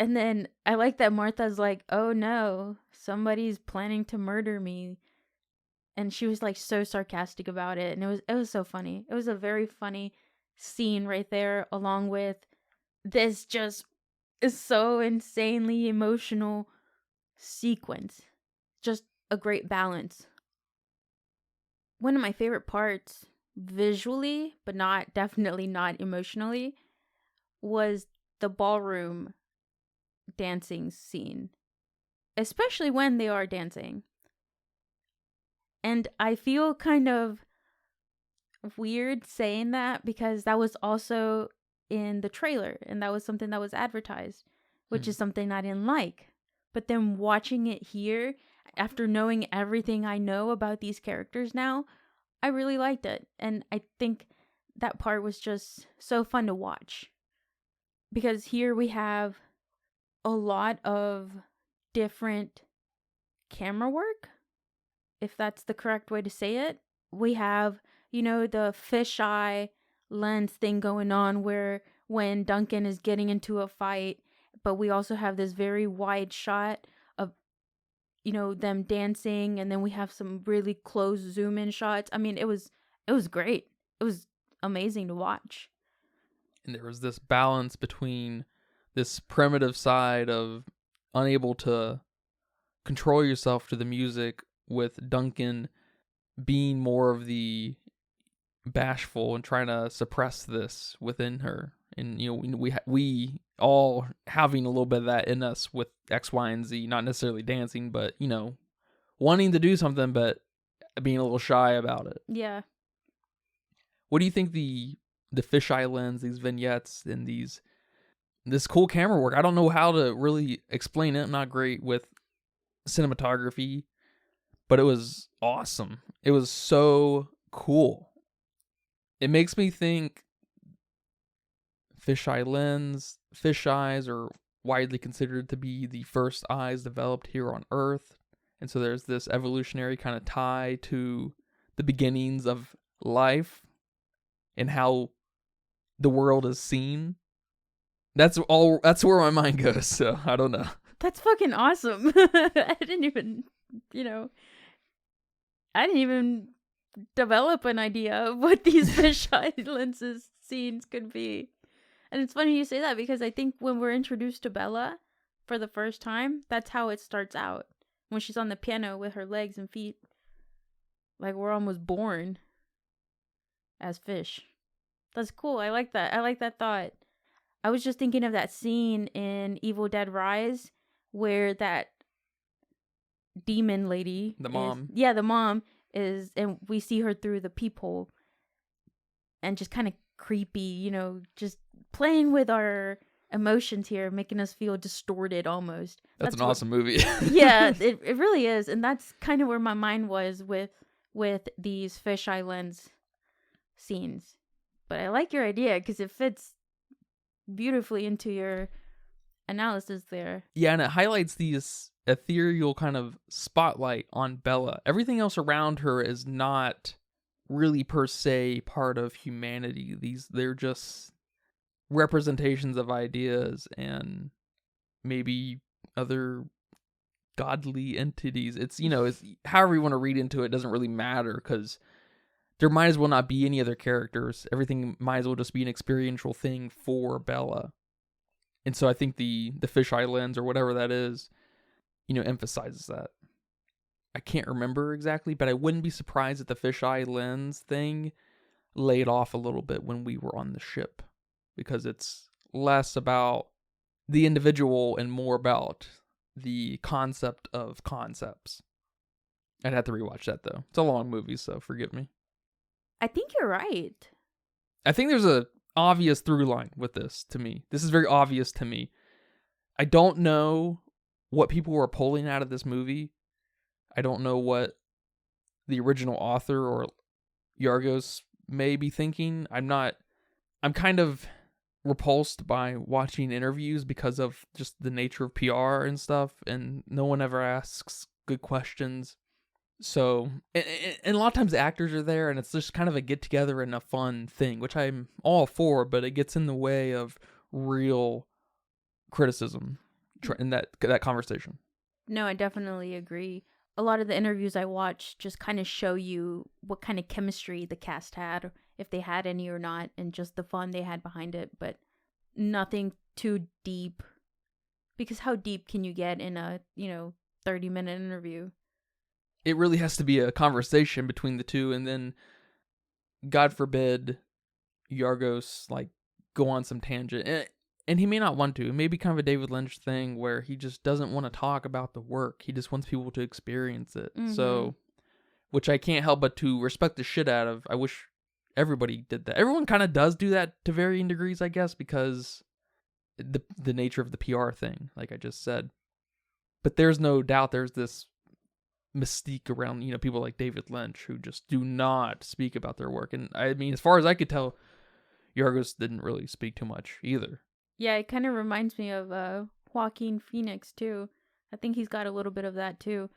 And then I like that Martha's like, oh no, somebody's planning to murder me. And she was like so sarcastic about it. And it was so funny. It was a very funny scene right there, along with this just is so insanely emotional sequence. Just a great balance. One of my favorite parts visually, but definitely not emotionally, was the ballroom dancing scene, especially when they are dancing. And I feel kind of weird saying that because that was also in the trailer, and that was something that was advertised, which is something I didn't like. But then watching it here, after knowing everything I know about these characters now, I really liked it. And I think that part was just so fun to watch. Because here we have a lot of different camera work, if that's the correct way to say it. We have, the fisheye lens thing going on where when Duncan is getting into a fight, but we also have this very wide shot of, them dancing, and then we have some really close zoom in shots. I mean, it was great. It was amazing to watch. And there was this balance between this primitive side of unable to control yourself to the music, with Duncan being more of the bashful and trying to suppress this within her. And we all having a little bit of that in us with X, Y, and Z, not necessarily dancing, but wanting to do something but being a little shy about it. Yeah. What do you think the fisheye lens, these vignettes, and this cool camera work? I don't know how to really explain it. I'm not great with cinematography, but it was awesome. It was so cool. It makes me think fisheye lens, fish eyes are widely considered to be the first eyes developed here on Earth. And so there's this evolutionary kind of tie to the beginnings of life and how the world is seen. That's where my mind goes, so I don't know. That's fucking awesome. I didn't even develop an idea of what these fisheye lenses scenes could be. And it's funny you say that, because I think when we're introduced to Bella for the first time, that's how it starts out. When she's on the piano with her legs and feet. Like we're almost born as fish. That's cool. I like that. I like that thought. I was just thinking of that scene in Evil Dead Rise where that demon lady, the mom is, and we see her through the peephole, and just kind of creepy, just playing with our emotions here, making us feel distorted almost. That's an awesome movie. Yeah, it really is. And that's kind of where my mind was with these fisheye lens scenes. But I like your idea because it fits beautifully into your analysis there. Yeah, and it highlights these ethereal kind of spotlight on Bella. Everything else around her is not really per se part of humanity. They're just representations of ideas and maybe other godly entities. It's it's however you want to read into it, doesn't really matter, because there might as well not be any other characters. Everything might as well just be an experiential thing for Bella. And so I think the fisheye lens or whatever that is, emphasizes that. I can't remember exactly, but I wouldn't be surprised if the fisheye lens thing laid off a little bit when we were on the ship, because it's less about the individual and more about the concept of concepts. I'd have to rewatch that, though. It's a long movie, so forgive me. I think you're right. I think there's a obvious through line with this to me. This is very obvious to me. I don't know what people were pulling out of this movie. I don't know what the original author or Yorgos may be thinking. I'm kind of repulsed by watching interviews because of just the nature of PR and stuff, and no one ever asks good questions. So, and a lot of times actors are there, and it's just kind of a get together and a fun thing, which I'm all for, but it gets in the way of real criticism in that conversation. No, I definitely agree. A lot of the interviews I watched just kind of show you what kind of chemistry the cast had, if they had any or not, and just the fun they had behind it, but nothing too deep. Because how deep can you get in a, 30-minute interview? It really has to be a conversation between the two, and then, God forbid, Yorgos, go on some tangent. And he may not want to. It may be kind of a David Lynch thing where he just doesn't want to talk about the work. He just wants people to experience it. Mm-hmm. So, which I can't help but to respect the shit out of. I wish everybody did that. Everyone kind of does do that to varying degrees, I guess, because the nature of the PR thing, like I just said. But there's no doubt there's this mystique around, people like David Lynch who just do not speak about their work. And I mean, as far as I could tell, Yorgos didn't really speak too much either. Yeah, it kind of reminds me of Joaquin Phoenix too. I think he's got a little bit of that too.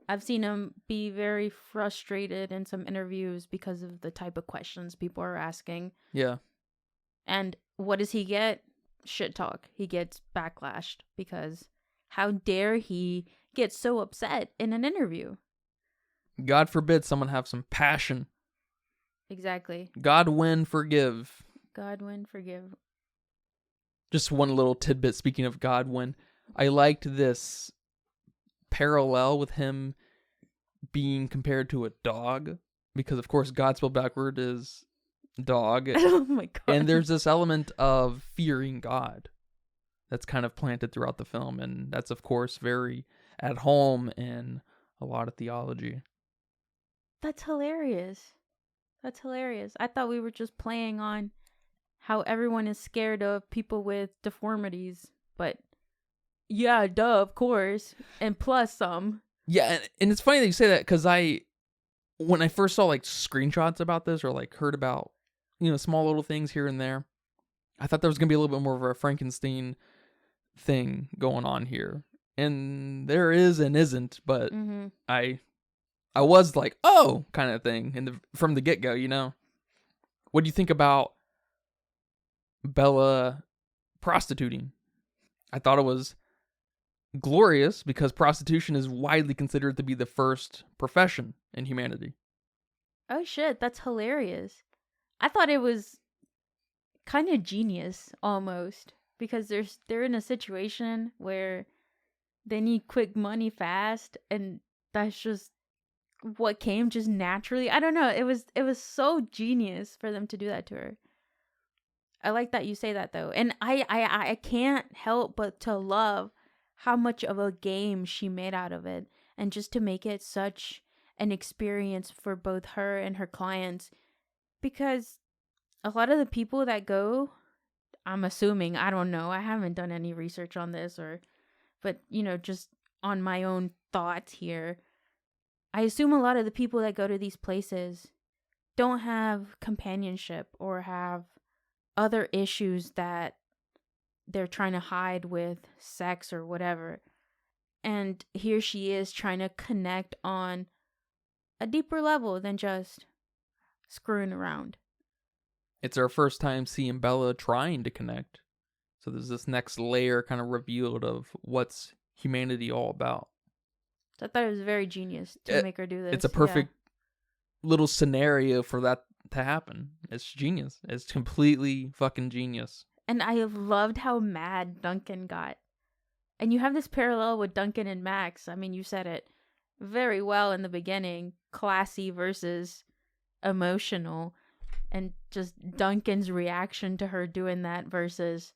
I've seen him be very frustrated in some interviews because of the type of questions people are asking. Yeah. And what does he get? Shit talk. He gets backlashed because how dare he get so upset in an interview? God forbid someone have some passion. Exactly. God win, forgive. God win, forgive. Just one little tidbit, speaking of God win. I liked this parallel with him being compared to a dog, because of course God spelled backward is dog. Oh my god. And there's this element of fearing God that's kind of planted throughout the film, and that's of course very at home in a lot of theology. That's hilarious. That's hilarious. I thought we were just playing on how everyone is scared of people with deformities, but yeah, duh, of course, and plus some. Yeah, and it's funny that you say that, because when I first saw like screenshots about this, or like heard about, small little things here and there, I thought there was going to be a little bit more of a Frankenstein thing going on here. And there is and isn't, but I was like, oh, kind of thing from the get-go, What do you think about Bella prostituting? I thought it was glorious, because prostitution is widely considered to be the first profession in humanity. Oh shit, that's hilarious. I thought it was kind of genius almost, because they're in a situation where they need quick money fast, and that's just what came just naturally. I don't know, it was so genius for them to do that to her. I like that you say that though. And I can't help but to love how much of a game she made out of it, and just to make it such an experience for both her and her clients, because a lot of the people that go, I'm assuming, I don't know, I haven't done any research on this, but just on my own thoughts here, I assume a lot of the people that go to these places don't have companionship or have other issues that they're trying to hide with sex or whatever. And here she is trying to connect on a deeper level than just screwing around. It's our first time seeing Bella trying to connect. So there's this next layer kind of revealed of what's humanity all about. So I thought it was very genius to make her do this. It's a perfect little scenario for that to happen. It's genius. It's completely fucking genius. And I loved how mad Duncan got. And you have this parallel with Duncan and Max. I mean, you said it very well in the beginning. Classy versus emotional. And just Duncan's reaction to her doing that versus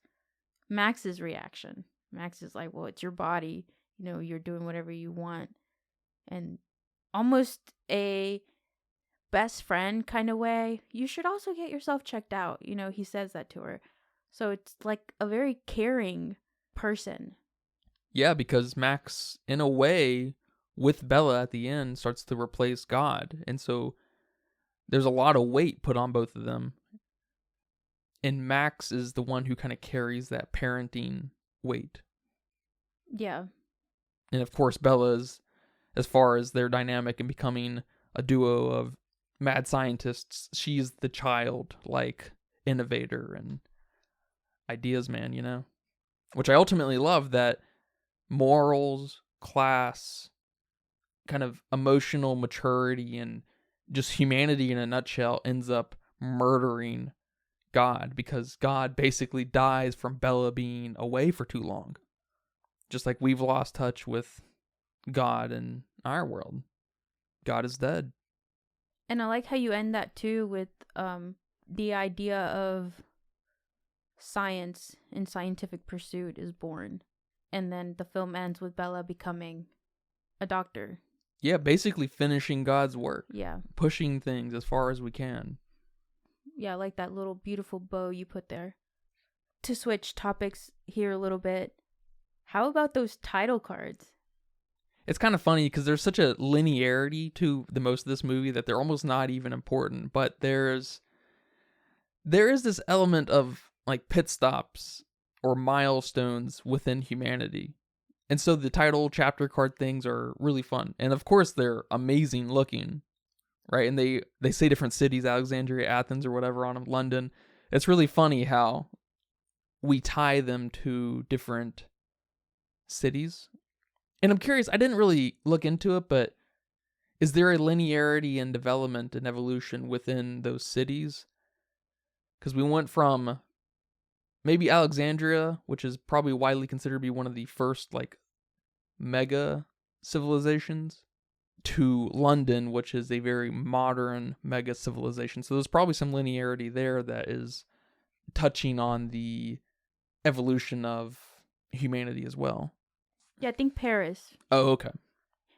Max's reaction. Max is like, well, it's your body. You're doing whatever you want. And almost a best friend kind of way. You should also get yourself checked out. He says that to her. So it's like a very caring person. Yeah, because Max, in a way, with Bella at the end, starts to replace God. And so there's a lot of weight put on both of them. And Max is the one who kind of carries that parenting weight. Yeah. And of course, Bella's, as far as their dynamic and becoming a duo of mad scientists, she's the child-like innovator and ideas man, which I ultimately love, that morals, class, kind of emotional maturity, and just humanity in a nutshell ends up murdering God, because God basically dies from Bella being away for too long. Just like we've lost touch with God in our world. God is dead. And I like how you end that too with the idea of science and scientific pursuit is born. And then the film ends with Bella becoming a doctor. Yeah, basically finishing God's work. Yeah. Pushing things as far as we can. Yeah, I like that little beautiful bow you put there. To switch topics here a little bit, how about those title cards? it's kind of funny because there's such a linearity to the most of this movie that they're almost not even important. But there is this element of like pit stops or milestones within humanity. And so the title chapter card things are really fun. And of course they're amazing looking, right? And they say different cities, Alexandria, Athens, or whatever on them, London. It's really funny how we tie them to different cities. And I'm curious, I didn't really look into it, but is there a linearity in development and evolution within those cities? Because we went from maybe Alexandria, which is probably widely considered to be one of the first like mega civilizations, to London, which is a very modern mega civilization. So there's probably some linearity there that is touching on the evolution of humanity as well. Yeah, I think Paris. Oh, okay.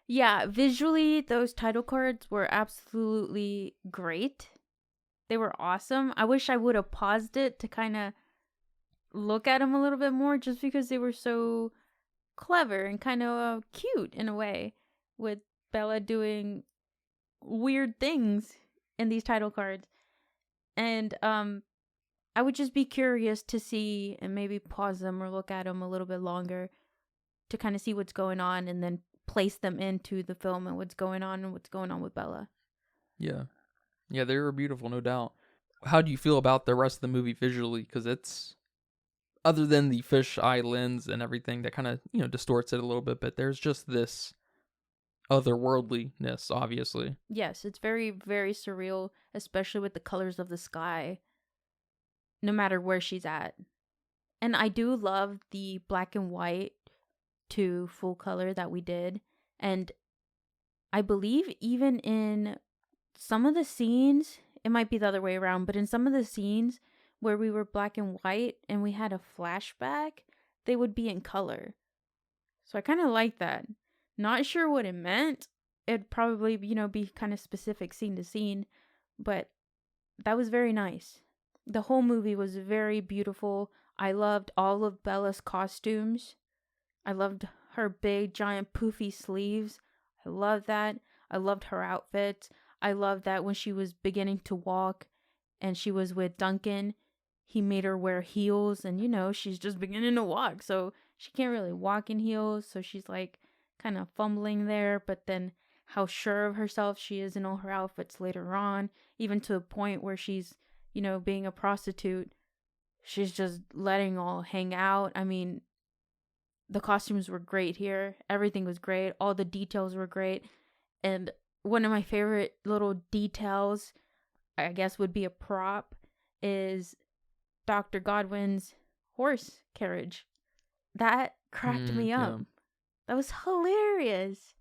Yeah, visually, those title cards were absolutely great. They were awesome. I wish I would have paused it to kind of look at them a little bit more, just because they were so clever and kind of cute in a way, with Bella doing weird things in these title cards. And I would just be curious to see and maybe pause them or look at them a little bit longer to kind of see what's going on, and then place them into the film and what's going on with Bella. Yeah. Yeah, they were beautiful, no doubt. How do you feel about the rest of the movie visually? Because it's, other than the fish eye lens and everything that kind of, distorts it a little bit, but there's just this otherworldliness, obviously. Yes, it's very, very surreal, especially with the colors of the sky, no matter where she's at. And I do love the black and white to full color that we did. And I believe even in some of the scenes, it might be the other way around, but in some of the scenes where we were black and white and we had a flashback, they would be in color. So I kind of like that. Not sure what it meant. It'd probably, be kind of specific scene to scene, but that was very nice. The whole movie was very beautiful. I loved all of Bella's costumes. I loved her big, giant, poofy sleeves. I loved that. I loved her outfit. I loved that when she was beginning to walk and she was with Duncan, he made her wear heels, and, she's just beginning to walk. So she can't really walk in heels. So she's like kind of fumbling there. But then how sure of herself she is in all her outfits later on, even to a point where she's, being a prostitute, she's just letting all hang out. I mean, the costumes were great here. Everything was great. All the details were great. And one of my favorite little details, I guess would be a prop, is Dr. Godwin's horse carriage. That cracked me up. Yeah. That was hilarious.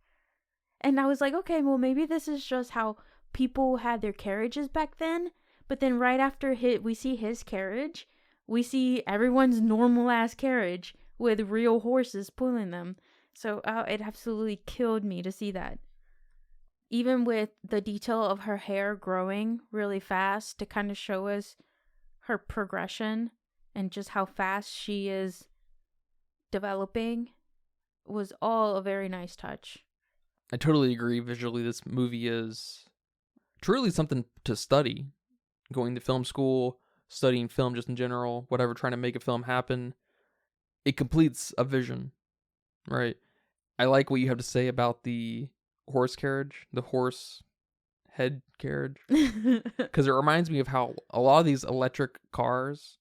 And I was like, okay, well, maybe this is just how people had their carriages back then. But then right after we see his carriage, we see everyone's normal ass carriage with real horses pulling them. So it absolutely killed me to see that. Even with the detail of her hair growing really fast to kind of show us her progression and just how fast she is developing, was all a very nice touch. I totally agree. Visually, this movie is truly something to study. Going to film school, studying film just in general, whatever, trying to make a film happen. It completes a vision, right? I like what you have to say about the horse carriage, the horse head carriage, because it reminds me of how a lot of these electric cars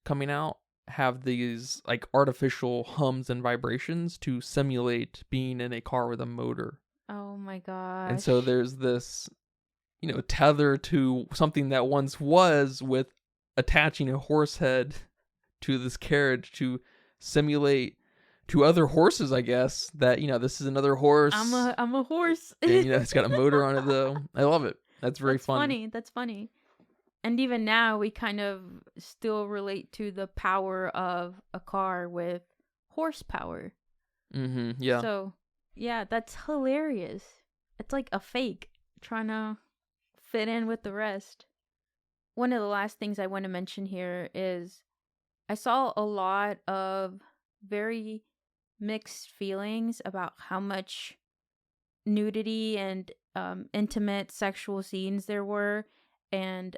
coming out have these like artificial hums and vibrations to simulate being in a car with a motor. Oh my gosh. And so there's this, tether to something that once was, with attaching a horse head to this carriage to simulate to other horses, I guess, that, this is another horse. I'm a horse. And, it's got a motor on it, though. I love it. That's very funny. That's funny. And even now, we kind of still relate to the power of a car with horsepower. Mm-hmm, yeah. So, yeah, that's hilarious. It's like a fake trying to fit in with the rest. One of the last things I want to mention here is I saw a lot of very mixed feelings about how much nudity and intimate sexual scenes there were, and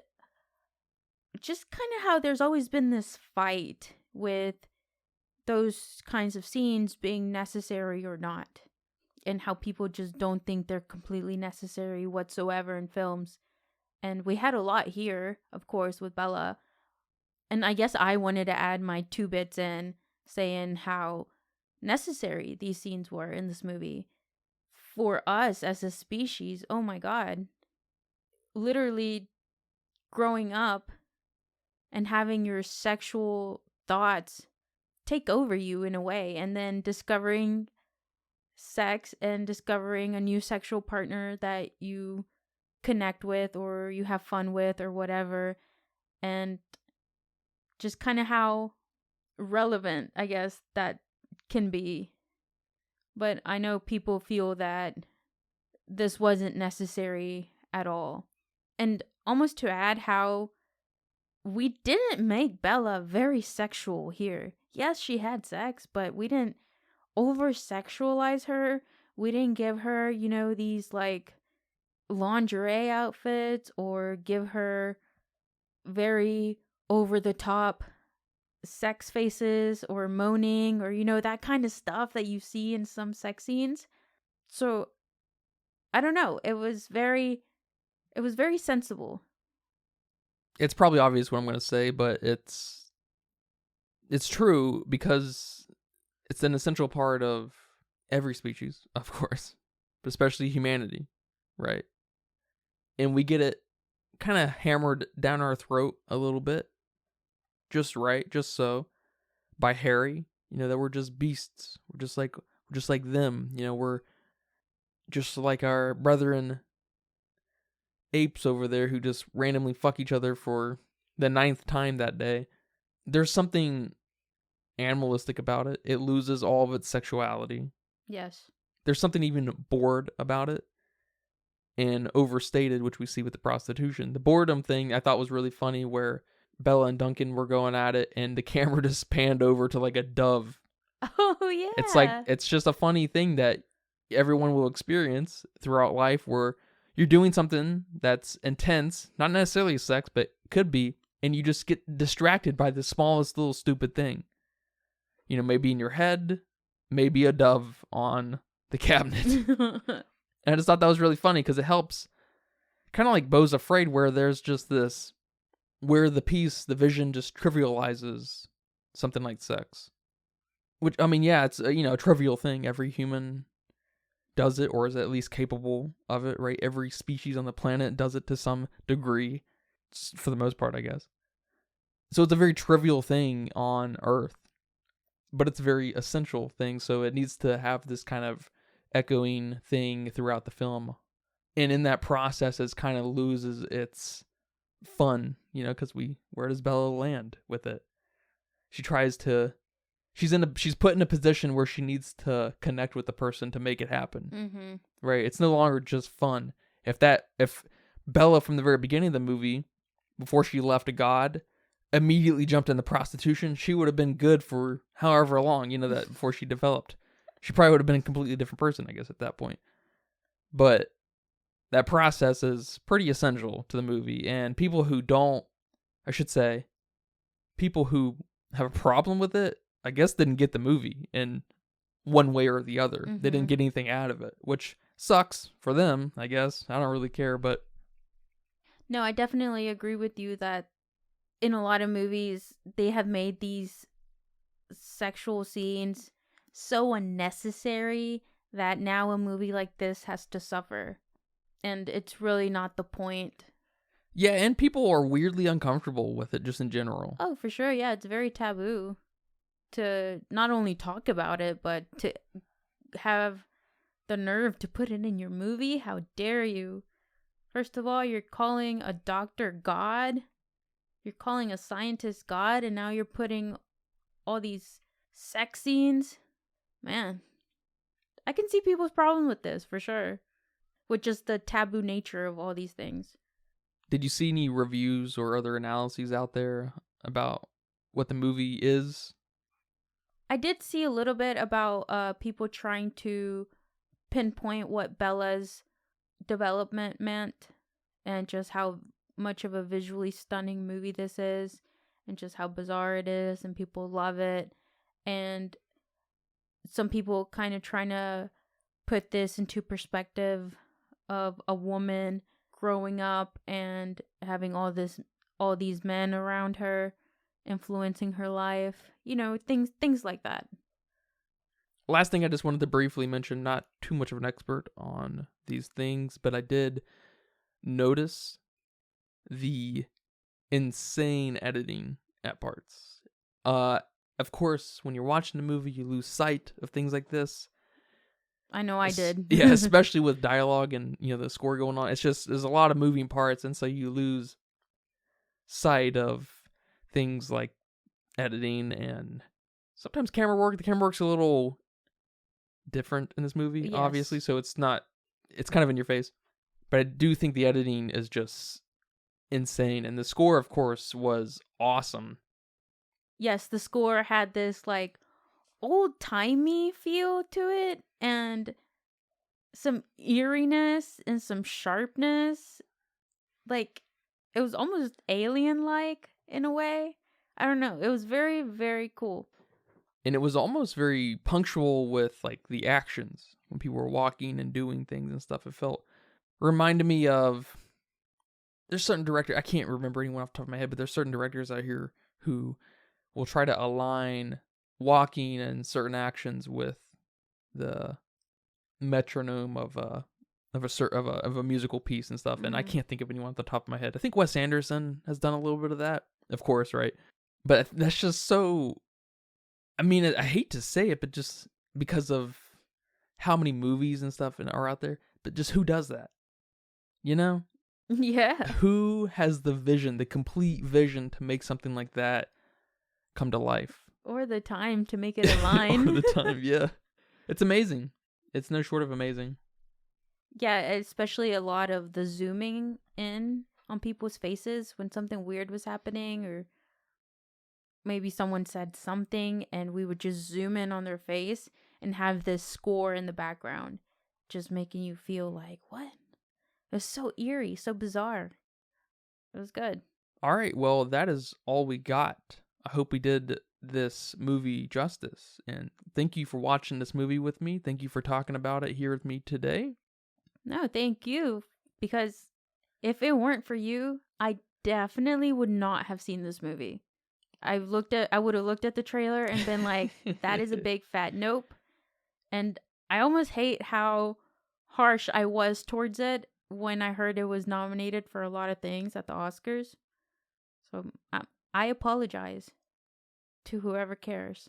just kind of how there's always been this fight with those kinds of scenes being necessary or not, and how people just don't think they're completely necessary whatsoever in films. And we had a lot here, of course, with Bella. And I guess I wanted to add my 2 bits in, saying how necessary these scenes were in this movie. For us as a species, oh my god. Literally growing up and having your sexual thoughts take over you in a way, and then discovering sex and discovering a new sexual partner that you connect with or you have fun with or whatever, and just kind of how relevant, I guess, that can be. But I know people feel that this wasn't necessary at all. And almost to add how we didn't make Bella very sexual here. Yes, she had sex, but we didn't over-sexualize her. We didn't give her, these like lingerie outfits, or give her very over-the-top sex faces or moaning, or that kind of stuff that you see in some sex scenes. So I don't know, it was very sensible. It's probably obvious what I'm going to say, but it's true, because it's an essential part of every species, of course, but especially humanity, right? And we get it kind of hammered down our throat a little bit, just so, by Harry, that we're just beasts. We're just like them, we're just like our brethren apes over there who just randomly fuck each other for the 9th time that day. There's something animalistic about it. It loses all of its sexuality. Yes. There's something even bored about it, and overstated, which we see with the prostitution. The boredom thing I thought was really funny, where Bella and Duncan were going at it, and the camera just panned over to like a dove. Oh, yeah. It's like, it's just a funny thing that everyone will experience throughout life, where you're doing something that's intense, not necessarily sex, but could be, and you just get distracted by the smallest little stupid thing. Maybe in your head, maybe a dove on the cabinet. And I just thought that was really funny, because it helps, kind of like Beau's Afraid, where there's just this, where the vision just trivializes something like sex. Which, I mean, yeah, it's a trivial thing. Every human does it, or is at least capable of it, right? Every species on the planet does it to some degree, for the most part, I guess. So it's a very trivial thing on Earth, but it's a very essential thing, so it needs to have this kind of echoing thing throughout the film. And in that process, it kind of loses its fun, because where does Bella land with it? She's put in a position where she needs to connect with the person to make it happen. Mm-hmm. Right? It's no longer just fun. If Bella from the very beginning of the movie, before she left God, immediately jumped into prostitution, she would have been good for however long, that before she developed. She probably would have been a completely different person, I guess, at that point. But that process is pretty essential to the movie, and people who have a problem with it, I guess, didn't get the movie in one way or the other. Mm-hmm. They didn't get anything out of it, which sucks for them, I guess. I don't really care, but... No, I definitely agree with you that in a lot of movies, they have made these sexual scenes so unnecessary that now a movie like this has to suffer. And it's really not the point. Yeah, and people are weirdly uncomfortable with it just in general. Oh, for sure. Yeah, it's very taboo to not only talk about it, but to have the nerve to put it in your movie. How dare you? First of all, you're calling a doctor God. You're calling a scientist God, and now you're putting all these sex scenes. Man, I can see people's problem with this, for sure. With just the taboo nature of all these things. Did you see any reviews or other analyses out there about what the movie is? I did see a little bit about people trying to pinpoint what Bella's development meant and just how much of a visually stunning movie this is and just how bizarre it is and people love it. And some people kind of trying to put this into perspective of a woman growing up and having all these men around her influencing her life, things like that. Last thing I just wanted to briefly mention, not too much of an expert on these things, but I did notice the insane editing at parts. Of course, when you're watching a movie, you lose sight of things like this. I know I did. Yeah, especially with dialogue and, the score going on. It's just, there's a lot of moving parts, and so you lose sight of things like editing and sometimes camera work. The camera work's a little different in this movie, Yes. obviously, so it's kind of in your face. But I do think the editing is just insane, and the score, of course, was awesome. Yes, the score had this like old-timey feel to it and some eeriness and some sharpness. Like it was almost alien-like in a way. I don't know. It was very, very cool. And it was almost very punctual with like the actions when people were walking and doing things and stuff. It reminded me of, there's certain director, I can't remember anyone off the top of my head, but there's certain directors out here who will try to align walking and certain actions with the metronome of a musical piece and stuff. And I can't think of anyone off the top of my head. I think Wes Anderson has done a little bit of that, of course, right? But that's just so, I mean, I hate to say it, but just because of how many movies and stuff are out there, but just who does that? Yeah. Who has the vision, the complete vision to make something like that come to life? Or the time to make it align. Or the time, yeah. It's amazing. It's no short of amazing. Yeah, especially a lot of the zooming in on people's faces when something weird was happening, or maybe someone said something and we would just zoom in on their face and have this score in the background, just making you feel like, what? It was so eerie, so bizarre. It was good. All right, well, that is all we got. I hope we did this movie justice, and thank you for watching this movie with me. Thank you for talking about it here with me today. No, thank you, because if it weren't for you, I definitely would not have seen this movie. I would have looked at the trailer and been like, that is a big fat nope. And I almost hate how harsh I was towards it when I heard it was nominated for a lot of things at the Oscars. So I apologize to whoever cares.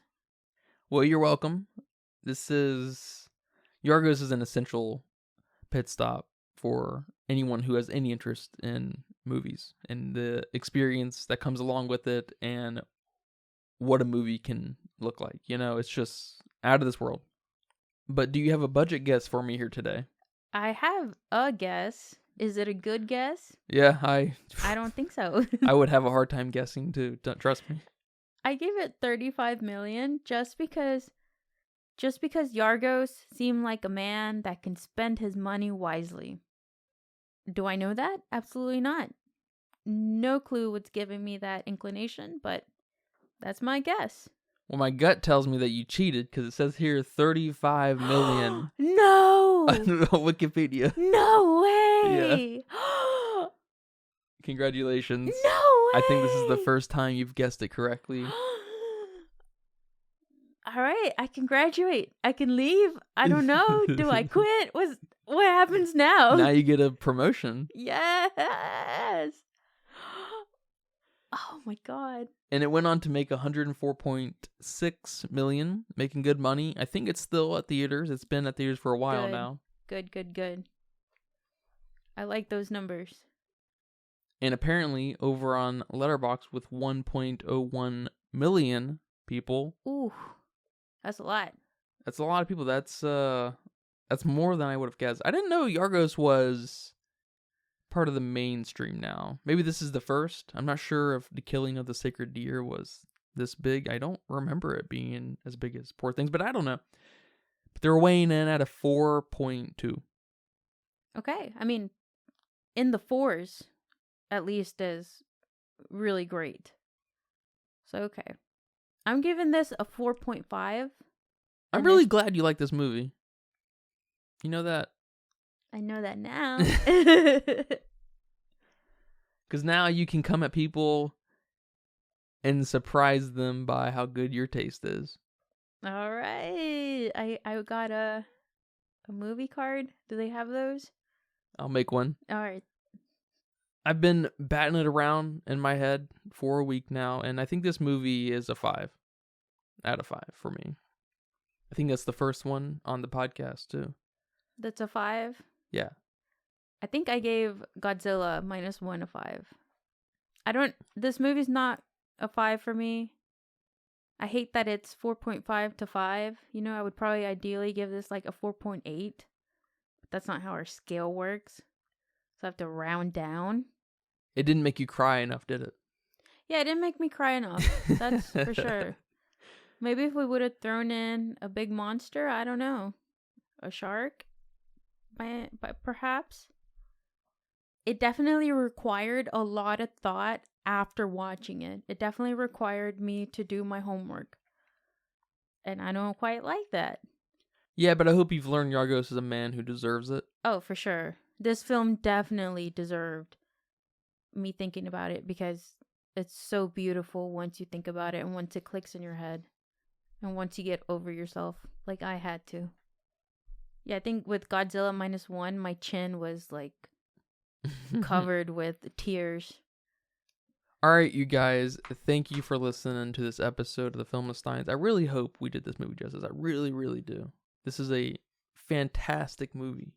Well, you're welcome. Yorgos is an essential pit stop for anyone who has any interest in movies and the experience that comes along with it and what a movie can look like. It's just out of this world. But do you have a budget guess for me here today? I have a guess. Is it a good guess? Yeah, I don't think so. I would have a hard time guessing too. Don't trust me. I gave it 35 million just because Yorgos seemed like a man that can spend his money wisely. Do I know that? Absolutely not. No clue what's giving me that inclination, but that's my guess. Well, my gut tells me that you cheated because it says here 35 million. No! On Wikipedia. No way! Yeah. Congratulations. No way! I think this is the first time you've guessed it correctly. All right, I can graduate. I can leave. I don't know. Do I quit? What happens now? Now you get a promotion. Yes. Oh my god. And it went on to make 104.6 million, making good money. I think it's still at theaters. It's been at theaters for a while now. Good. I like those numbers. And apparently over on Letterboxd with 1.01 million people. Ooh. That's a lot. That's a lot of people. That's more than I would have guessed. I didn't know Yorgos was part of the mainstream now. Maybe this is the first. I'm not sure if The Killing of the Sacred Deer was this big. I don't remember it being as big as Poor Things, but I don't know. But they're weighing in at a 4.2. Okay. I mean, in the fours, at least, is really great. So, okay. I'm giving this a 4.5. I'm really glad you like this movie. You know that? I know that now. Because now you can come at people and surprise them by how good your taste is. All right. I got a movie card. Do they have those? I'll make one. All right. I've been batting it around in my head for a week now, and I think this movie is a 5 out of 5 for me. I think that's the first one on the podcast, too. That's a 5? Yeah. I think I gave Godzilla -1 a 5. This movie's not a 5 for me. I hate that it's 4.5 to 5. You know, I would probably ideally give this like a 4.8. But that's not how our scale works. So I have to round down. It didn't make you cry enough, did it? Yeah, it didn't make me cry enough. That's for sure. Maybe if we would have thrown in a big monster, I don't know. A shark? Perhaps? It definitely required a lot of thought after watching it. It definitely required me to do my homework. And I don't quite like that. Yeah, but I hope you've learned Yorgos is a man who deserves it. Oh, for sure. This film definitely deserved me thinking about it because it's so beautiful once you think about it and once it clicks in your head and once you get over yourself like I had to. Yeah, I think with Godzilla -1, my chin was like covered with tears. All right, you guys, thank you for listening to this episode of the Philistines. I really hope we did this movie justice. I really, really do. This is a fantastic movie.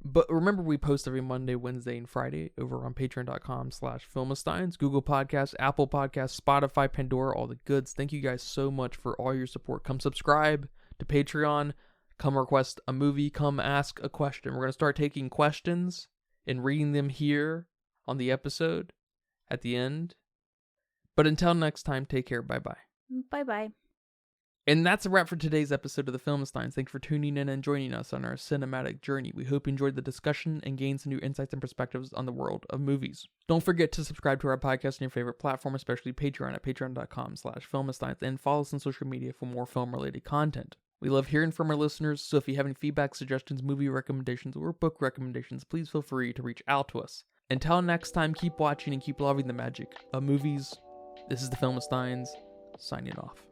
But remember, we post every Monday, Wednesday, and Friday over on patreon.com/Philistines, Google Podcasts, Apple Podcasts, Spotify, Pandora, all the goods. Thank you guys so much for all your support. Come subscribe to Patreon. Come request a movie. Come ask a question. We're going to start taking questions and reading them here on the episode at the end. But until next time, take care. Bye-bye. Bye-bye. And that's a wrap for today's episode of the Philistines. Thanks for tuning in and joining us on our cinematic journey. We hope you enjoyed the discussion and gained some new insights and perspectives on the world of movies. Don't forget to subscribe to our podcast on your favorite platform, especially Patreon at patreon.com/Philistines, and follow us on social media for more film-related content. We love hearing from our listeners, so if you have any feedback, suggestions, movie recommendations, or book recommendations, please feel free to reach out to us. Until next time, keep watching and keep loving the magic of movies. This is the Philistines, signing off.